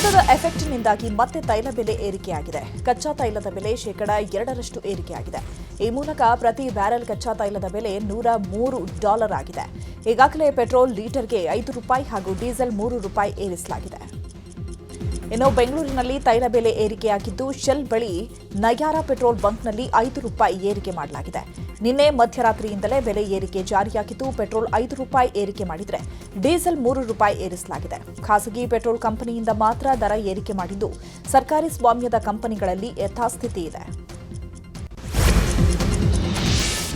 ಯುದ್ಧದ ಎಫೆಕ್ಟ್ನಿಂದಾಗಿ ಮತ್ತೆ ತೈಲ ಬೆಲೆ ಏರಿಕೆಯಾಗಿದೆ. ಕಚ್ಚಾ ತೈಲದ ಬೆಲೆ $2 ಏರಿಕೆಯಾಗಿದೆ. ಈ ಮೂಲಕ ಪ್ರತಿ ಬ್ಯಾರೆಲ್ ಕಚ್ಚಾ ತೈಲದ ಬೆಲೆ $103 ಆಗಿದೆ. ಈಗಾಗಲೇ ಪೆಟ್ರೋಲ್ ಲೀಟರ್ಗೆ ₹5 ಹಾಗೂ ಡೀಸೆಲ್ ₹3 ಏರಿಸಲಾಗಿದೆ. ಇನ್ನು ಬೆಂಗಳೂರಿನಲ್ಲಿ ತೈಲ ಬೆಲೆ ಏರಿಕೆಯಾಗಿದ್ದು, ಶೆಲ್ ಬಳಿ ನಯಾರ ಪೆಟ್ರೋಲ್ ಬಂಕ್ನಲ್ಲಿ ₹5 ಏರಿಕೆ ಮಾಡಲಾಗಿದೆ. ನಿನ್ನೆ ಮಧ್ಯರಾತ್ರಿಯಿಂದಲೇ ಬೆಲೆ ಏರಿಕೆ ಜಾರಿಯಾಗಿದ್ದು, ಪೆಟ್ರೋಲ್ ₹5 ಏರಿಕೆ ಮಾಡಿದರೆ ಡೀಸೆಲ್ ₹3 ಏರಿಸಲಾಗಿದೆ. ಖಾಸಗಿ ಪೆಟ್ರೋಲ್ ಕಂಪನಿಯಿಂದ ಮಾತ್ರ ದರ ಏರಿಕೆ ಮಾಡಿದ್ದು, ಸರ್ಕಾರಿ ಸ್ವಾಮ್ಯದ ಕಂಪನಿಗಳಲ್ಲಿ ಯಥಾಸ್ಥಿತಿ ಇದೆ.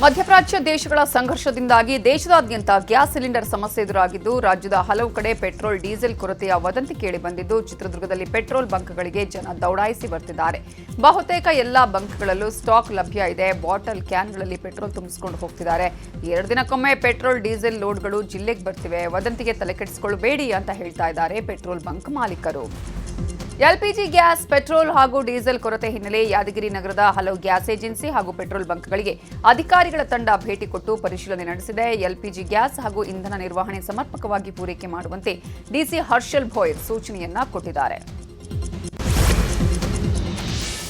ಮಧ್ಯಪ್ರಾಚ್ಯ ದೇಶಗಳ ಸಂಘರ್ಷದಿಂದಾಗಿ ದೇಶದಾದ್ಯಂತ ಗ್ಯಾಸ್ ಸಿಲಿಂಡರ್ ಸಮಸ್ಯೆ ಎದುರಾಗಿದ್ದು, ರಾಜ್ಯದ ಹಲವು ಕಡೆ ಪೆಟ್ರೋಲ್ ಡೀಸೆಲ್ ಕೊರತೆಯ ವದಂತಿ ಕೇಳಿಬಂದಿದ್ದು, ಚಿತ್ರದುರ್ಗದಲ್ಲಿ ಪೆಟ್ರೋಲ್ ಬಂಕ್ಗಳಿಗೆ ಜನ ದೌಡಾಯಿಸಿ ಬರ್ತಿದ್ದಾರೆ. ಬಹುತೇಕ ಎಲ್ಲಾ ಬಂಕ್ಗಳಲ್ಲೂ ಸ್ಟಾಕ್ ಲಭ್ಯ ಇದೆ. ಬಾಟಲ್ ಕ್ಯಾನ್ಗಳಲ್ಲಿ ಪೆಟ್ರೋಲ್ ತುಂಬಿಸಿಕೊಂಡು ಹೋಗ್ತಿದ್ದಾರೆ. 2 ದಿನಕ್ಕೊಮ್ಮೆ ಪೆಟ್ರೋಲ್ ಡೀಸೆಲ್ ಲೋಡ್ಗಳು ಜಿಲ್ಲೆಗೆ ಬರ್ತಿವೆ. ವದಂತಿಗೆ ತಲೆಕೆಡಿಸಿಕೊಳ್ಳಬೇಡಿ ಅಂತ ಹೇಳ್ತಾ ಇದ್ದಾರೆ ಪೆಟ್ರೋಲ್ ಬಂಕ್ ಮಾಲೀಕರು. ಎಲ್ಪಿಜಿ ಗ್ಯಾಸ್, ಪೆಟ್ರೋಲ್ ಹಾಗೂ ಡೀಸೆಲ್ ಕೊರತೆ ಹಿನ್ನೆಲೆ ಯಾದಗಿರಿ ನಗರದ ಹಲವು ಗ್ಯಾಸ್ ಏಜೆನ್ಸಿ ಹಾಗೂ ಪೆಟ್ರೋಲ್ ಬಂಕ್ಗಳಿಗೆ ಅಧಿಕಾರಿಗಳ ತಂಡ ಭೇಟಿ ಕೊಟ್ಟು ಪರಿಶೀಲನೆ ನಡೆಸಿದೆ. ಎಲ್ಪಿಜಿ ಗ್ಯಾಸ್ ಹಾಗೂ ಇಂಧನ ನಿರ್ವಹಣೆ ಸಮರ್ಪಕವಾಗಿ ಪೂರೈಕೆ ಮಾಡುವಂತೆ ಡಿಸಿ ಹರ್ಷಲ್ ಭೋಯ್ರ್ ಸೂಚನೆಯನ್ನ ಕೊಟ್ಟಿದ್ದಾರೆ.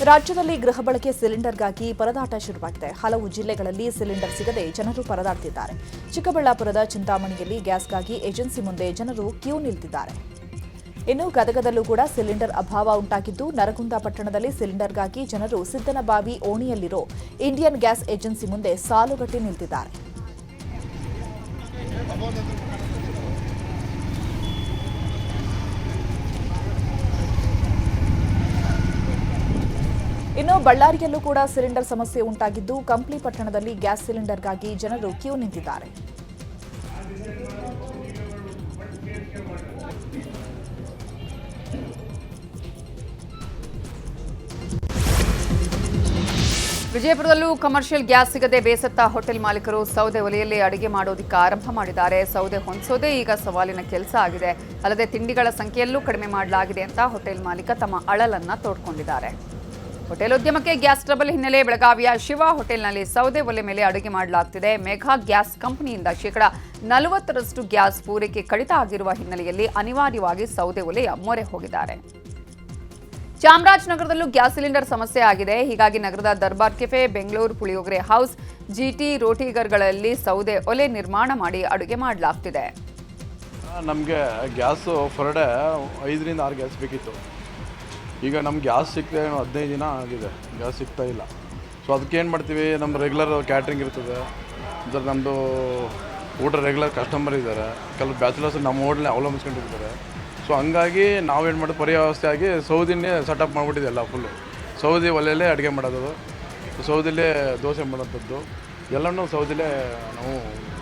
ರಾಜ್ಯದಲ್ಲಿ ಗೃಹ ಬಳಕೆ ಸಿಲಿಂಡರ್ಗಾಗಿ ಪರದಾಟ ಶುರುವಾಗಿದೆ. ಹಲವು ಜಿಲ್ಲೆಗಳಲ್ಲಿ ಸಿಲಿಂಡರ್ ಸಿಗದೆ ಜನರು ಪರದಾಡ್ತಿದ್ದಾರೆ. ಚಿಕ್ಕಬಳ್ಳಾಪುರದ ಚಿಂತಾಮಣಿಯಲ್ಲಿ ಗ್ಯಾಸ್ಗಾಗಿ ಏಜೆನ್ಸಿ ಮುಂದೆ ಜನರು ಕ್ಯೂ ನಿಲ್ತಿದ್ದಾರೆ. ಇನ್ನು ಗದಗದಲ್ಲೂ ಕೂಡ ಸಿಲಿಂಡರ್ ಅಭಾವ ಉಂಟಾಗಿದ್ದು, ನರಗುಂದ ಪಟ್ಟಣದಲ್ಲಿ ಸಿಲಿಂಡರ್ಗಾಗಿ ಜನರು ಸಿದ್ದನಬಾವಿ ಓಣಿಯಲ್ಲಿರೋ ಇಂಡಿಯನ್ ಗ್ಯಾಸ್ ಏಜೆನ್ಸಿ ಮುಂದೆ ಸಾಲುಗಟ್ಟಿ ನಿಂತಿದ್ದಾರೆ. ಇನ್ನು ಬಳ್ಳಾರಿಯಲ್ಲೂ ಕೂಡ ಸಿಲಿಂಡರ್ ಸಮಸ್ಯೆ ಉಂಟಾಗಿದ್ದು, ಕಂಪ್ಲಿ ಪಟ್ಟಣದಲ್ಲಿ ಗ್ಯಾಸ್ ಸಿಲಿಂಡರ್ಗಾಗಿ ಜನರು ಕ್ಯೂ ನಿಂತಿದ್ದಾರೆ. ವಿಜಯಪುರದಲ್ಲೂ ಕಮರ್ಷಿಯಲ್ ಗ್ಯಾಸ್ ಸಿಗದೆ ಬೇಸತ್ತ ಹೋಟೆಲ್ ಮಾಲೀಕರು ಸೌದೆ ಒಲೆಯಲ್ಲಿ ಅಡುಗೆ ಮಾಡೋದಕ್ಕೆ ಆರಂಭ ಮಾಡಿದ್ದಾರೆ. ಸೌದೆ ಹೊಂದಿಸೋದೇ ಈಗ ಸವಾಲಿನ ಕೆಲಸ ಆಗಿದೆ. ಅಲ್ಲದೆ ತಿಂಡಿಗಳ ಸಂಖ್ಯೆಯಲ್ಲೂ ಕಡಿಮೆ ಮಾಡಲಾಗಿದೆ ಅಂತ ಹೋಟೆಲ್ ಮಾಲೀಕ ತಮ್ಮ ಅಳಲನ್ನ ತೋಡ್ಕೊಂಡಿದ್ದಾರೆ. ಹೋಟೆಲ್ ಉದ್ಯಮಕ್ಕೆ ಗ್ಯಾಸ್ ಟ್ರಬಲ್ ಹಿನ್ನೆಲೆ ಬೆಳಗಾವಿಯ ಶಿವ ಹೋಟೆಲ್ನಲ್ಲಿ ಸೌದೆ ಒಲೆ ಮೇಲೆ ಅಡುಗೆ ಮಾಡಲಾಗ್ತಿದೆ. ಮೆಘಾ ಗ್ಯಾಸ್ ಕಂಪನಿಯಿಂದ %40 ಗ್ಯಾಸ್ ಪೂರೈಕೆ ಕಡಿತ ಆಗಿರುವ ಹಿನ್ನೆಲೆಯಲ್ಲಿ ಅನಿವಾರ್ಯವಾಗಿ ಸೌದೆ ಒಲೆಯ ಮೊರೆ ಹೋಗಿದ್ದಾರೆ. ಚಾಮರಾಜನಗರದಲ್ಲೂ ಗ್ಯಾಸ್ ಸಿಲಿಂಡರ್ ಸಮಸ್ಯೆ ಆಗಿದೆ. ಹೀಗಾಗಿ ನಗರದ ದರ್ಬಾರ್ ಕೆಫೆ, ಬೆಂಗಳೂರು ಪುಳಿಯೋಗರೆ ಹೌಸ್, ಜಿಟಿ ರೋಟಿಗರ್ಗಳಲ್ಲಿ ಸೌದೆ ಒಲೆ ನಿರ್ಮಾಣ ಮಾಡಿ ಅಡುಗೆ ಮಾಡಲಾಗ್ತಿದೆ. ನಮಗೆ ಗ್ಯಾಸು ಪರ್ ಡೇ 5 ರಿಂದ 6 ಗ್ಯಾಸ್ ಬೇಕಿತ್ತು. ಈಗ ನಮ್ಗೆ ಗ್ಯಾಸ್ ಸಿಗ್ತಾ 15 ದಿನ ಆಗಿದೆ, ಗ್ಯಾಸ್ ಸಿಗ್ತಾ ಇಲ್ಲ. ಸೊ ಅದಕ್ಕೆ ಏನು ಮಾಡ್ತೀವಿ, ನಮ್ಮ ರೆಗ್ಯುಲರ್ ಕ್ಯಾಟ್ರಿಂಗ್ ಇರ್ತದೆ, ಇದರ ನಮ್ಮದು ಊಟ ರೆಗ್ಯುಲರ್ ಕಸ್ಟಮರ್ ಇದ್ದಾರೆ, ಕೆಲವು ಬ್ಯಾಚುಲರ್ಸ್ ನಮ್ಮ ಹೋಟ್ಲನ್ನ ಅವಲಂಬಿಸ್ಕೊಂಡಿರ್ತಾರೆ. ಸೊ ಹಂಗಾಗಿ ನಾವೇನು ಮಾಡೋದು, ಪರ್ಯಾವಸ್ಥೆ ಆಗಿ ಸೌದಿನೇ ಸೆಟಪ್ ಮಾಡಿಬಿಟ್ಟಿದೆ. ಎಲ್ಲ ಫುಲ್ಲು ಸೌದಿ ಒಲೆಯಲ್ಲೇ ಅಡುಗೆ ಮಾಡೋದು, ಸೌದಿಲೇ ದೋಸೆ ಮಾಡೋಂಥದ್ದು ಎಲ್ಲನೂ ಸೌದಿಲೇ ನಾವು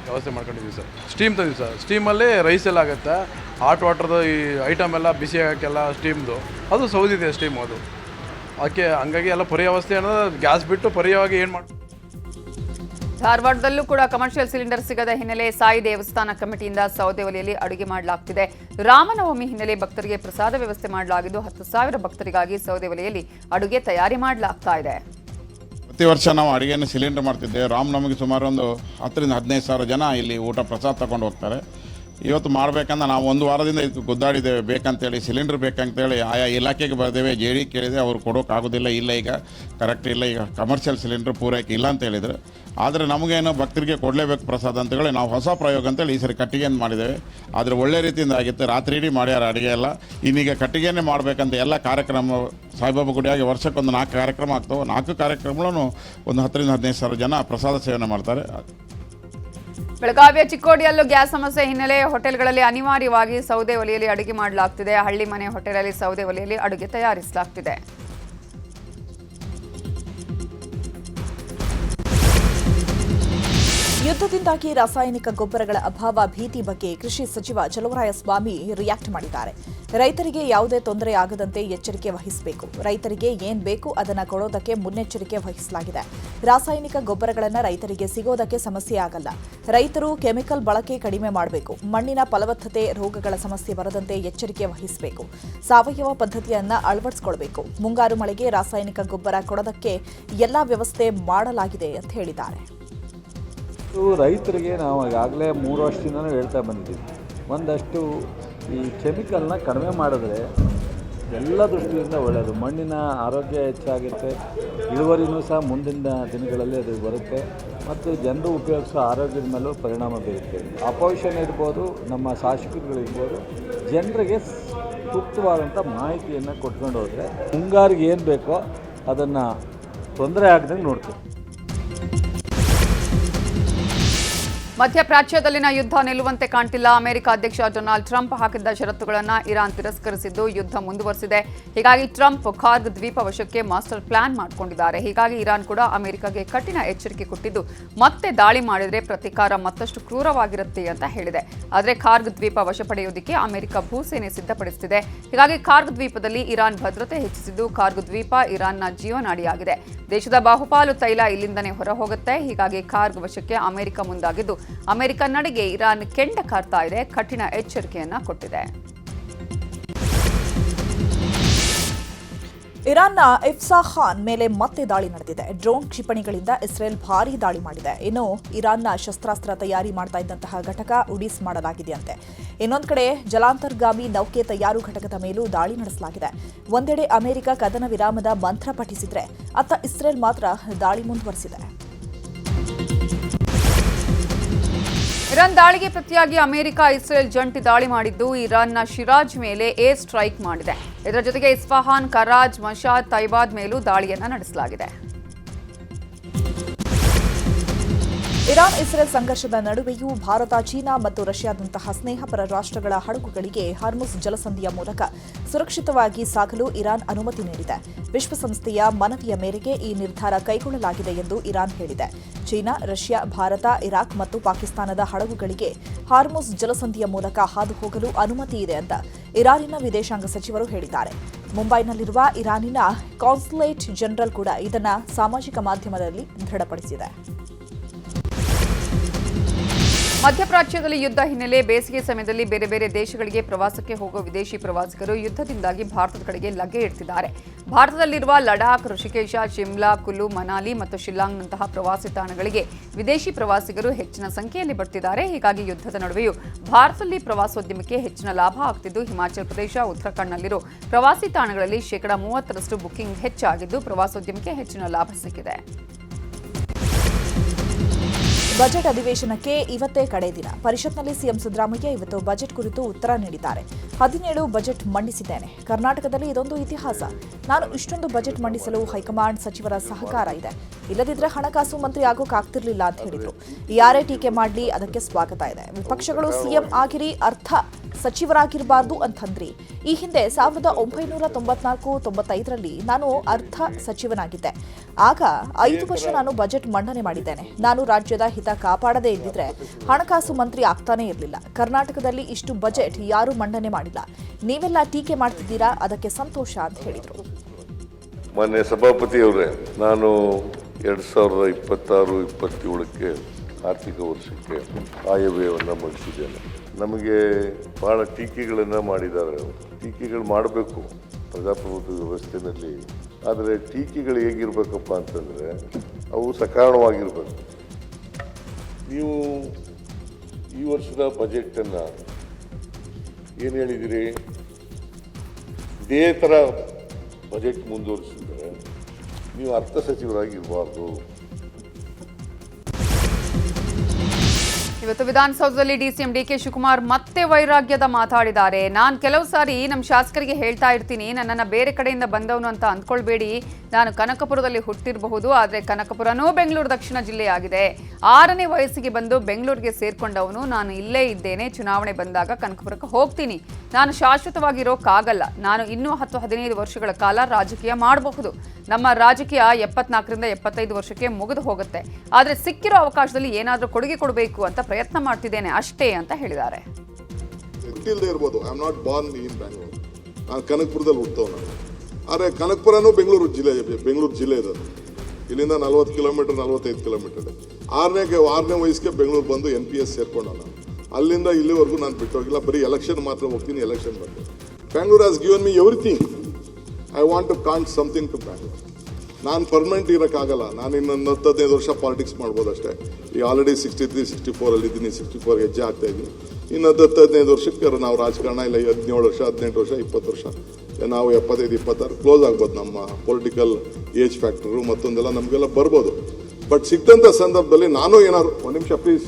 ವ್ಯವಸ್ಥೆ ಮಾಡ್ಕೊಂಡಿದ್ದೀವಿ ಸರ್. ಸ್ಟೀಮ್ ತಂದಿವಿ ಸರ್. ಸ್ಟೀಮಲ್ಲಿ ರೈಸ್ ಎಲ್ಲ ಆಗುತ್ತೆ. ಹಾಟ್ ವಾಟರ್ದು ಈ ಐಟಮ್ ಎಲ್ಲ ಬಿಸಿ ಆಗೋಕ್ಕೆಲ್ಲ ಸ್ಟೀಮ್ದು ಅದು ಸೌದಿದೆ ಸ್ಟೀಮ್ ಅದು. ಅದಕ್ಕೆ ಹಂಗಾಗಿ ಎಲ್ಲ ಪರ್ಯಾವಸ್ಥೆ ಅನ್ನೋದು ಗ್ಯಾಸ್ ಬಿಟ್ಟು ಪರ್ಯಾಯವಾಗಿ ಏನು ಮಾಡಿ. ಧಾರವಾಡದಲ್ಲೂ ಕೂಡ ಕಮರ್ಷಿಯಲ್ ಸಿಲಿಂಡರ್ ಸಿಗದ ಹಿನ್ನೆಲೆ ಸಾಯಿ ದೇವಸ್ಥಾನ ಕಮಿಟಿಯಿಂದ ಸೌದೆ ಒಲೆಯಲ್ಲಿ ಅಡುಗೆ ಮಾಡಲಾಗ್ತಿದೆ. ರಾಮನವಮಿ ಹಿನ್ನೆಲೆ ಭಕ್ತರಿಗೆ ಪ್ರಸಾದ ವ್ಯವಸ್ಥೆ ಮಾಡಲಾಗಿದ್ದು, 10,000 ಭಕ್ತರಿಗಾಗಿ ಸೌದೆ ಒಲೆಯಲ್ಲಿ ಅಡುಗೆ ತಯಾರಿ ಮಾಡಲಾಗ್ತಾ ಇದೆ. ಪ್ರತಿ ವರ್ಷ ನಾವು ಅಡುಗೆಯನ್ನು ಸಿಲಿಂಡರ್ ಮಾಡ್ತಿದ್ದೇವೆ. ರಾಮನವಮಿಗೆ ಸುಮಾರು ಒಂದು 10,000 ರಿಂದ 15,000 ಜನ ಇಲ್ಲಿ ಊಟ ಪ್ರಸಾದ ತಗೊಂಡು ಹೋಗ್ತಾರೆ. ಇವತ್ತು ಮಾಡಬೇಕಂದ್ರೆ ನಾವು 1 ವಾರದಿಂದ ಇದಕ್ಕೆ ಗುದ್ದಾಡಿದ್ದೇವೆ. ಬೇಕಂತೇಳಿ ಸಿಲಿಂಡರ್ ಬೇಕಂತೇಳಿ ಆಯಾ ಇಲಾಖೆಗೆ ಬರೆದೇವೆ, JD ಕೇಳಿದೆ, ಅವ್ರು ಕೊಡೋಕ್ಕಾಗೋದಿಲ್ಲ, ಇಲ್ಲ ಈಗ ಕರೆಕ್ಟ್ ಇಲ್ಲ, ಈಗ ಕಮರ್ಷಿಯಲ್ ಸಿಲಿಂಡರ್ ಪೂರೈಕೆ ಇಲ್ಲ ಅಂತ ಹೇಳಿದ್ರು. ಆದರೆ ನಮಗೇನು ಭಕ್ತರಿಗೆ ಕೊಡಲೇಬೇಕು ಪ್ರಸಾದ ಅಂತೇಳಿ ನಾವು ಹೊಸ ಪ್ರಯೋಗ ಅಂತೇಳಿ ಈ ಸರಿ ಕಟ್ಟಿಗೆಯನ್ನು ಮಾಡಿದ್ದೇವೆ. ಆದರೆ ಒಳ್ಳೆ ರೀತಿಯಿಂದ ಆಗಿತ್ತು. ರಾತ್ರಿ ಇಡೀ ಮಾಡ್ಯಾರ ಅಡುಗೆ ಎಲ್ಲ. ಇನ್ನೀಗ ಕಟ್ಟಿಗೆನೇ ಮಾಡಬೇಕಂತ ಎಲ್ಲ ಕಾರ್ಯಕ್ರಮ ಸಾಯಿಬಾಬಾ ಗುಡಿಯಾಗಿ ವರ್ಷಕ್ಕೊಂದು 4 ಕಾರ್ಯಕ್ರಮ ಆಗ್ತವೆ. 4 ಕಾರ್ಯಕ್ರಮಗಳನ್ನು ಒಂದು 10,000 ರಿಂದ 15,000 ಜನ ಪ್ರಸಾದ ಸೇವನೆ ಮಾಡ್ತಾರೆ. ಬೆಳಗಾವಿಯ ಚಿಕ್ಕೋಡಿಯಲ್ಲೂ ಗ್ಯಾಸ್ ಸಮಸ್ಯೆ ಹಿನ್ನೆಲೆ ಹೋಟೆಲ್ಗಳಲ್ಲಿ ಅನಿವಾರ್ಯವಾಗಿ ಸೌದೆ ಒಲೆಯಲ್ಲಿ ಅಡುಗೆ ಮಾಡಲಾಗ್ತಿದೆ. ಹಳ್ಳಿ ಮನೆ ಹೋಟೆಲಲ್ಲಿ ಸೌದೆ ಒಲೆಯಲ್ಲಿ ಅಡುಗೆ ತಯಾರಿಸಲಾಗ್ತಿದೆ. ಯುದ್ಧದಿಂದಾಗಿ ರಾಸಾಯನಿಕ ಗೊಬ್ಬರಗಳ ಅಭಾವ ಭೀತಿ ಬಗ್ಗೆ ಕೃಷಿ ಸಚಿವ ಚಲುವರಾಯಸ್ವಾಮಿ ರಿಯಾಕ್ಟ್ ಮಾಡಿದ್ದಾರೆ. ರೈತರಿಗೆ ಯಾವುದೇ ತೊಂದರೆ ಆಗದಂತೆ ಎಚ್ಚರಿಕೆ ವಹಿಸಬೇಕು. ರೈತರಿಗೆ ಏನ್ ಬೇಕು ಅದನ್ನ ಕೊಡೋದಕ್ಕೆ ಮುನ್ನೆಚ್ಚರಿಕೆ ವಹಿಸಲಾಗಿದೆ. ರಾಸಾಯನಿಕ ಗೊಬ್ಬರಗಳನ್ನು ರೈತರಿಗೆ ಸಿಗೋದಕ್ಕೆ ಸಮಸ್ಯೆ ಆಗಲ್ಲ. ರೈತರು ಕೆಮಿಕಲ್ ಬಳಕೆ ಕಡಿಮೆ ಮಾಡಬೇಕು. ಮಣ್ಣಿನ ಫಲವತ್ತತೆ ರೋಗಗಳ ಸಮಸ್ಯೆ ಬರದಂತೆ ಎಚ್ಚರಿಕೆ ವಹಿಸಬೇಕು. ಸಾವಯವ ಪದ್ಧತಿಯನ್ನ ಅಳವಡಿಸಿಕೊಳ್ಳಬೇಕು. ಮುಂಗಾರು ಮಳೆಗೆ ರಾಸಾಯನಿಕ ಗೊಬ್ಬರ ಕೊಡೋದಕ್ಕೆ ಎಲ್ಲಾ ವ್ಯವಸ್ಥೆ ಮಾಡಲಾಗಿದೆ ಅಂತ ಹೇಳಿದ್ದಾರೆ. ರೈತರಿಗೆ ನಾವು ಈಗಾಗಲೇ 3 ವರ್ಷದಿಂದನೂ ಹೇಳ್ತಾ ಬಂದಿದ್ದೀವಿ, ಒಂದಷ್ಟು ಈ ಕೆಮಿಕಲ್ನ ಕಡಿಮೆ ಮಾಡಿದ್ರೆ ಎಲ್ಲ ದೃಷ್ಟಿಯಿಂದ ಒಳ್ಳೆಯದು. ಮಣ್ಣಿನ ಆರೋಗ್ಯ ಹೆಚ್ಚಾಗುತ್ತೆ, ಇಳುವರಿನೂ ಸಹ ಮುಂದಿನ ದಿನಗಳಲ್ಲಿ ಅದು ಬರುತ್ತೆ ಮತ್ತು ಜನರು ಉಪಯೋಗಿಸೋ ಆರೋಗ್ಯದ ಮೇಲೂ ಪರಿಣಾಮ ಬೀರುತ್ತೆ. ಅಪೋಸಿಷನ್ ಇರ್ಬೋದು, ನಮ್ಮ ಶಾಸಕರುಗಳಿರ್ಬೋದು, ಜನರಿಗೆ ಸೂಕ್ತವಾದಂಥ ಮಾಹಿತಿಯನ್ನು ಕೊಟ್ಕೊಂಡು ಹೋದರೆ ಮುಂಗಾರಿಗೆ ಏನು ಬೇಕೋ ಅದನ್ನು ತೊಂದರೆ ಆಗದಂಗೆ ನೋಡ್ತೀವಿ. ಮಧ್ಯಪ್ರಾಚ್ಯದಲ್ಲಿನ ಯುದ್ಧ ನಿಲ್ಲುವಂತೆ ಕಾಣ್ತಿಲ್ಲ. ಅಮೆರಿಕ ಅಧ್ಯಕ್ಷ ಡೊನಾಲ್ಡ್ ಟ್ರಂಪ್ ಹಾಕಿದ್ದ ಷರತ್ತುಗಳನ್ನು ಇರಾನ್ ತಿರಸ್ಕರಿಸಿದ್ದು ಯುದ್ಧ ಮುಂದುವರೆಸಿದೆ. ಹೀಗಾಗಿ ಟ್ರಂಪ್ ಖಾರ್ಗ್ ದ್ವೀಪ ವಶಕ್ಕೆ ಮಾಸ್ಟರ್ ಪ್ಲಾನ್ ಮಾಡಿಕೊಂಡಿದ್ದಾರೆ. ಹೀಗಾಗಿ ಇರಾನ್ ಕೂಡ ಅಮೆರಿಕಗೆ ಕಠಿಣ ಎಚ್ಚರಿಕೆ ಕೊಟ್ಟಿದ್ದು ಮತ್ತೆ ದಾಳಿ ಮಾಡಿದರೆ ಪ್ರತೀಕಾರ ಮತ್ತಷ್ಟು ಕ್ರೂರವಾಗಿರುತ್ತೆ ಅಂತ ಹೇಳಿದೆ. ಆದರೆ ಖಾರ್ಗ್ ದ್ವೀಪ ವಶ ಪಡೆಯುವುದಕ್ಕೆ ಅಮೆರಿಕ ಭೂಸೇನೆ ಸಿದ್ಧಪಡಿಸುತ್ತಿದೆ. ಹೀಗಾಗಿ ಖಾರ್ಗ್ ದ್ವೀಪದಲ್ಲಿ ಇರಾನ್ ಭದ್ರತೆ ಹೆಚ್ಚಿಸಿದ್ದು ಖಾರ್ಗ್ ದ್ವೀಪ ಇರಾನ್ನ ಜೀವನಾಡಿಯಾಗಿದೆ. ದೇಶದ ಬಹುಪಾಲು ತೈಲ ಇಲ್ಲಿಂದನೇ ಹೊರ ಹೋಗುತ್ತೆ. ಹೀಗಾಗಿ ಖಾರ್ಗ್ ವಶಕ್ಕೆ ಅಮೆರಿಕ ಮುಂದಾಗಿದ್ದು ಅಮೆರಿಕ ನಡೆಗೆ ಇರಾನ್ ಕೆಂಡ ಕಾರ್ತಾ ಇದೆ, ಕಠಿಣ ಎಚ್ಚರಿಕೆಯನ್ನ ಕೊಟ್ಟಿದೆ. ಇರಾನ್ನ ಇಫ್ಸಾಖಾನ್ ಮೇಲೆ ಮತ್ತೆ ದಾಳಿ ನಡೆದಿದೆ. ಡ್ರೋನ್ ಕ್ಷಿಪಣಿಗಳಿಂದ ಇಸ್ರೇಲ್ ಭಾರೀ ದಾಳಿ ಮಾಡಿದೆ. ಇನ್ನು ಇರಾನ್ನ ಶಸ್ತ್ರಾಸ್ತ್ರ ತಯಾರಿ ಮಾಡ್ತಾ ಇದ್ದಂತಹ ಘಟಕ ಉಡೀಸ್ ಮಾಡಲಾಗಿದೆಯಂತೆ. ಇನ್ನೊಂದು ಕಡೆ ಜಲಾಂತರ್ಗಾಮಿ ನೌಕೆ ತಯಾರು ಘಟಕದ ಮೇಲೂ ದಾಳಿ ನಡೆಸಲಾಗಿದೆ. ಒಂದೆಡೆ ಅಮೆರಿಕ ಕದನ ವಿರಾಮದ ಮಂತ್ರ ಪಠಿಸಿದ್ರೆ ಅತ್ತ ಇಸ್ರೇಲ್ ಮಾತ್ರ ದಾಳಿ ಮುಂದುವರೆಸಿದೆ. ಇರಾನ್ ದಾಳಿಗೆ ಪ್ರತಿಯಾಗಿ ಅಮೆರಿಕ ಇಸ್ರೇಲ್ ಜಂಟಿ ದಾಳಿ ಮಾಡಿದ್ದು ಇರಾನ್ನ ಶಿರಾಜ್ ಮೇಲೆ ಏರ್ ಸ್ಟ್ರೈಕ್ ಮಾಡಿದೆ. ಇದರ ಜೊತೆಗೆ ಇಸ್ಫಹಾನ್, ಕರಾಜ್, ಮಶಾದ್, ತೈಬಾದ್ ಮೇಲೂ ದಾಳಿಯನ್ನ ನಡೆಸಲಾಗಿದೆ. ಇರಾನ್ ಇಸ್ರೇಲ್ ಸಂಘರ್ಷದ ನಡುವೆಯೂ ಭಾರತ, ಚೀನಾ ಮತ್ತು ರಷ್ಯಾದಂತಹ ಸ್ನೇಹಪರ ರಾಷ್ಟ್ರಗಳ ಹಡಗುಗಳಿಗೆ ಹಾರ್ಮುಜ್ ಜಲಸಂಧಿಯ ಮೂಲಕ ಸುರಕ್ಷಿತವಾಗಿ ಸಾಗಲು ಇರಾನ್ ಅನುಮತಿ ನೀಡಿದೆ. ವಿಶ್ವಸಂಸ್ಥೆಯ ಮನವಿಯ ಮೇರೆಗೆ ಈ ನಿರ್ಧಾರ ಕೈಗೊಳ್ಳಲಾಗಿದೆ ಎಂದು ಇರಾನ್ ಹೇಳಿದೆ. ಚೀನಾ, ರಷ್ಯಾ, ಭಾರತ, ಇರಾಕ್ ಮತ್ತು ಪಾಕಿಸ್ತಾನದ ಹಡಗುಗಳಿಗೆ ಹಾರ್ಮುಜ್ ಜಲಸಂಧಿಯ ಮೂಲಕ ಹಾದು ಹೋಗಲು ಅನುಮತಿ ಇದೆ ಅಂತ ಇರಾನಿನ ವಿದೇಶಾಂಗ ಸಚಿವರು ಹೇಳಿದ್ದಾರೆ. ಮುಂಬೈನಲ್ಲಿರುವ ಇರಾನಿನ ಕಾನ್ಸುಲೇಟ್ ಜನರಲ್ ಕೂಡ ಇದನ್ನು ಸಾಮಾಜಿಕ ಮಾಧ್ಯಮದಲ್ಲಿ ದೃಢಪಡಿಸಿದೆ. ಮಧ್ಯಪ್ರಾಚ್ಯದಲ್ಲಿ ಯುದ್ಧ ಹಿನ್ನೆಲೆ ಬೇಸಿಗೆ ಸಮಯದಲ್ಲಿ ಬೇರೆ ಬೇರೆ ದೇಶಗಳಿಗೆ ಪ್ರವಾಸಕ್ಕೆ ಹೋಗುವ ವಿದೇಶಿ ಪ್ರವಾಸಿಗರು ಯುದ್ಧದಿಂದಾಗಿ ಭಾರತದ ಕಡೆಗೆ ಲಗ್ಗೆ ಇಡ್ತಿದ್ದಾರೆ. ಭಾರತದಲ್ಲಿರುವ ಲಡಾಖ್, ಋಷಿಕೇಶ, ಶಿಮ್ಲಾ, ಕುಲು, ಮನಾಲಿ ಮತ್ತು ಶಿಲ್ಲಾಂಗ್ನಂತಹ ಪ್ರವಾಸಿ ತಾಣಗಳಿಗೆ ವಿದೇಶಿ ಪ್ರವಾಸಿಗರು ಹೆಚ್ಚಿನ ಸಂಖ್ಯೆಯಲ್ಲಿ ಬರ್ತಿದ್ದಾರೆ. ಹೀಗಾಗಿ ಯುದ್ಧದ ನಡುವೆಯೂ ಭಾರತದಲ್ಲಿ ಪ್ರವಾಸೋದ್ಯಮಕ್ಕೆ ಹೆಚ್ಚಿನ ಲಾಭ ಆಗ್ತಿದ್ದು ಹಿಮಾಚಲ ಪ್ರದೇಶ, ಉತ್ತರಾಖಂಡ್ನಲ್ಲಿರೋ ಪ್ರವಾಸಿ ತಾಣಗಳಲ್ಲಿ 30% ಬುಕಿಂಗ್ ಹೆಚ್ಚಾಗಿದ್ದು ಪ್ರವಾಸೋದ್ಯಮಕ್ಕೆ ಹೆಚ್ಚಿನ ಲಾಭ ಸಿಕ್ಕಿದೆ. ಬಜೆಟ್ ಅಧಿವೇಶನಕ್ಕೆ ಇವತ್ತೇ ಕಡೆ ದಿನ. ಪರಿಷತ್ನಲ್ಲಿ ಸಿಎಂ ಸಿದ್ದರಾಮಯ್ಯ ಇವತ್ತು ಬಜೆಟ್ ಕುರಿತು ಉತ್ತರ ನೀಡಿದ್ದಾರೆ. 17 ಬಜೆಟ್ ಮಂಡಿಸಿದ್ದೇನೆ. ಕರ್ನಾಟಕದಲ್ಲಿ ಇದೊಂದು ಇತಿಹಾಸ. ನಾನು ಇಷ್ಟೊಂದು ಬಜೆಟ್ ಮಂಡಿಸಲು ಹೈಕಮಾಂಡ್ ಸಚಿವರ ಸಹಕಾರ ಇದೆ. ಇಲ್ಲದಿದ್ದರೆ ಹಣಕಾಸು ಮಂತ್ರಿ ಆಗೋಕ್ಕಾಗ್ತಿರ್ಲಿಲ್ಲ ಅಂತ ಹೇಳಿದ್ರು. ಯಾರೇ ಟೀಕೆ ಮಾಡಲಿ ಅದಕ್ಕೆ ಸ್ವಾಗತ ಇದೆ. ವಿಪಕ್ಷಗಳು ಸಿಎಂ ಆಗಿರಿ, ಅರ್ಥ ಸಚಿವರಾಗಿರಬಾರ್ದು ಅಂತಂದ್ರಿ. ಈ ಹಿಂದೆ 1994-95ರಲ್ಲಿ ನಾನು ಅರ್ಥ ಸಚಿವನಾಗಿದ್ದೆ. ಆಗ 5 ವರ್ಷ ನಾನು ಬಜೆಟ್ ಮಂಡನೆ ಮಾಡಿದ್ದೇನೆ. ನಾನು ರಾಜ್ಯದ ಹಿತ ಕಾಪಾಡದೇ ಇದ್ದಿದ್ರೆ ಹಣಕಾಸು ಮಂತ್ರಿ ಆಗ್ತಾನೇ ಇರಲಿಲ್ಲ. ಕರ್ನಾಟಕದಲ್ಲಿ ಇಷ್ಟು ಬಜೆಟ್ ಯಾರೂ ಮಂಡನೆ ಮಾಡಿಲ್ಲ. ನೀವೆಲ್ಲ ಟೀಕೆ ಮಾಡ್ತಿದ್ದೀರಾ, ಅದಕ್ಕೆ ಸಂತೋಷ ಅಂತ ಹೇಳಿದರು. ಮಾನ್ಯ ಸಭಾಪತಿಯವರೇ, ನಾನು 2026-27ಕ್ಕೆ ಆರ್ಥಿಕ ವರ್ಷಕ್ಕೆ ಆಯವ್ಯಯವನ್ನು ಮಂಡಿಸಿದ್ದೇನೆ. ನಮಗೆ ಬಹಳ ಟೀಕೆಗಳನ್ನು ಮಾಡಿದ್ದಾರೆ. ಟೀಕೆಗಳು ಮಾಡಬೇಕು ಪ್ರಜಾಪ್ರಭುತ್ವ ವ್ಯವಸ್ಥೆಯಲ್ಲಿ. ಆದರೆ ಟೀಕೆಗಳು ಹೇಗಿರ್ಬೇಕಪ್ಪ ಅಂತಂದರೆ ಅವು ಸಕಾರಣವಾಗಿರ್ಬೇಕು. ನೀವು ಈ ವರ್ಷದ ಬಜೆಟನ್ನು ಏನು ಹೇಳಿದಿರಿ, ಇದೇ ಥರ ಬಜೆಟ್ ಮುಂದುವರಿಸಿದರೆ ನೀವು ಅರ್ಥ ಸಚಿವರಾಗಿರಬಾರ್ದು. ಇವತ್ತು ವಿಧಾನಸೌಧದಲ್ಲಿ ಡಿಸಿಎಂ ಡಿಕೆ ಶಿವಕುಮಾರ್ ಮತ್ತೆ ವೈರಾಗ್ಯದ ಮಾತಾಡಿದ್ದಾರೆ. ನಾನು ಕೆಲವು ಸಾರಿ ನಮ್ಮ ಶಾಸಕರಿಗೆ ಹೇಳ್ತಾ ಇರ್ತೀನಿ, ನನ್ನನ್ನು ಬೇರೆ ಕಡೆಯಿಂದ ಬಂದವನು ಅಂತ ಅಂದ್ಕೊಳ್ಬೇಡಿ. ನಾನು ಕನಕಪುರದಲ್ಲಿ ಹುಟ್ಟಿರಬಹುದು, ಆದರೆ ಕನಕಪುರನೂ ಬೆಂಗಳೂರು ದಕ್ಷಿಣ ಜಿಲ್ಲೆಯಾಗಿದೆ. 6ನೇ ವಯಸ್ಸಿಗೆ ಬಂದು ಬೆಂಗಳೂರಿಗೆ ಸೇರ್ಕೊಂಡವನು. ನಾನು ಇಲ್ಲೇ ಇದ್ದೇನೆ. ಚುನಾವಣೆ ಬಂದಾಗ ಕನಕಪುರಕ್ಕೆ ಹೋಗ್ತೀನಿ. ನಾನು ಶಾಶ್ವತವಾಗಿರೋಕ್ಕಾಗಲ್ಲ. ನಾನು ಇನ್ನೂ 10-15 ವರ್ಷಗಳ ಕಾಲ ರಾಜಕೀಯ ಮಾಡಬಹುದು. ನಮ್ಮ ರಾಜಕೀಯ 74-75 ವರ್ಷಕ್ಕೆ ಮುಗಿದು ಹೋಗುತ್ತೆ. ಆದರೆ ಸಿಕ್ಕಿರೋ ಅವಕಾಶದಲ್ಲಿ ಏನಾದರೂ ಕೊಡುಗೆ ಕೊಡಬೇಕು ಅಂತ ಪ್ರಯತ್ನ ಮಾಡ್ತಿದ್ದೇನೆ ಅಷ್ಟೇ ಅಂತ ಹೇಳಿದ್ದಾರೆ. ಗೊತ್ತಿಲ್ಲದೆ ಇರ್ಬೋದು, I am not born in Bangalore. ನಾನು ಕನಕಪುರದಲ್ಲಿ ಹುಟ್ಟವನು. ಆದರೆ ಕನಕಪುರನೂ ಬೆಂಗಳೂರು ಜಿಲ್ಲೆ ಇದೆ. ಇಲ್ಲಿಂದ 40 ಕಿಲೋಮೀಟರ್ 45 ಕಿಲೋಮೀಟರ್. 6ನೇ ವಯಸ್ಸಿಗೆ ಬೆಂಗಳೂರು ಬಂದು NPS ಸೇರ್ಕೊಂಡ. ಅಲ್ಲಿಂದ ಇಲ್ಲಿವರೆಗೂ ನಾನು ಬಿಟ್ಟೋಗಿಲ್ಲ. ಬರೀ ಎಲೆಕ್ಷನ್ ಮಾತ್ರ ಹೋಗ್ತೀನಿ, ಎಲೆಕ್ಷನ್ ಮಾಡ್ತೀನಿ. Bangalore has given me everything. I want to count something to Bangalore. ನಾನು ಪರ್ಮನೆಂಟ್ ಇರೋಕ್ಕಾಗಲ್ಲ. ನಾನು ಇನ್ನೊಂದು 10-15 ವರ್ಷ ಪಾಲಿಟಿಕ್ಸ್ ಮಾಡ್ಬೋದು ಅಷ್ಟೇ. ಈಗ ಆಲ್ರೆಡಿ 63-64 ಇದ್ದೀನಿ. 64 ಹೆಜ್ಜೆ ಆಗ್ತಾ ಇದ್ದೀನಿ. ಇನ್ನು 10-15 ವರ್ಷಕ್ಕೆ ನಾವು ರಾಜಕಾರಣ ಇಲ್ಲ 17 ವರ್ಷ 18 ವರ್ಷ 20 ವರ್ಷ ನಾವು 75-26 ಕ್ಲೋಸ್ ಆಗ್ಬೋದು. ನಮ್ಮ ಪೊಲಿಟಿಕಲ್ ಏಜ್ ಫ್ಯಾಕ್ಟರು ಮತ್ತೊಂದೆಲ್ಲ ನಮಗೆಲ್ಲ ಬರ್ಬೋದು. ಬಟ್ ಸಿಕ್ತಂಥ ಸಂದರ್ಭದಲ್ಲಿ ನಾನು ಏನಾದ್ರು ಒಂದು ನಿಮಿಷ ಪ್ಲೀಸ್,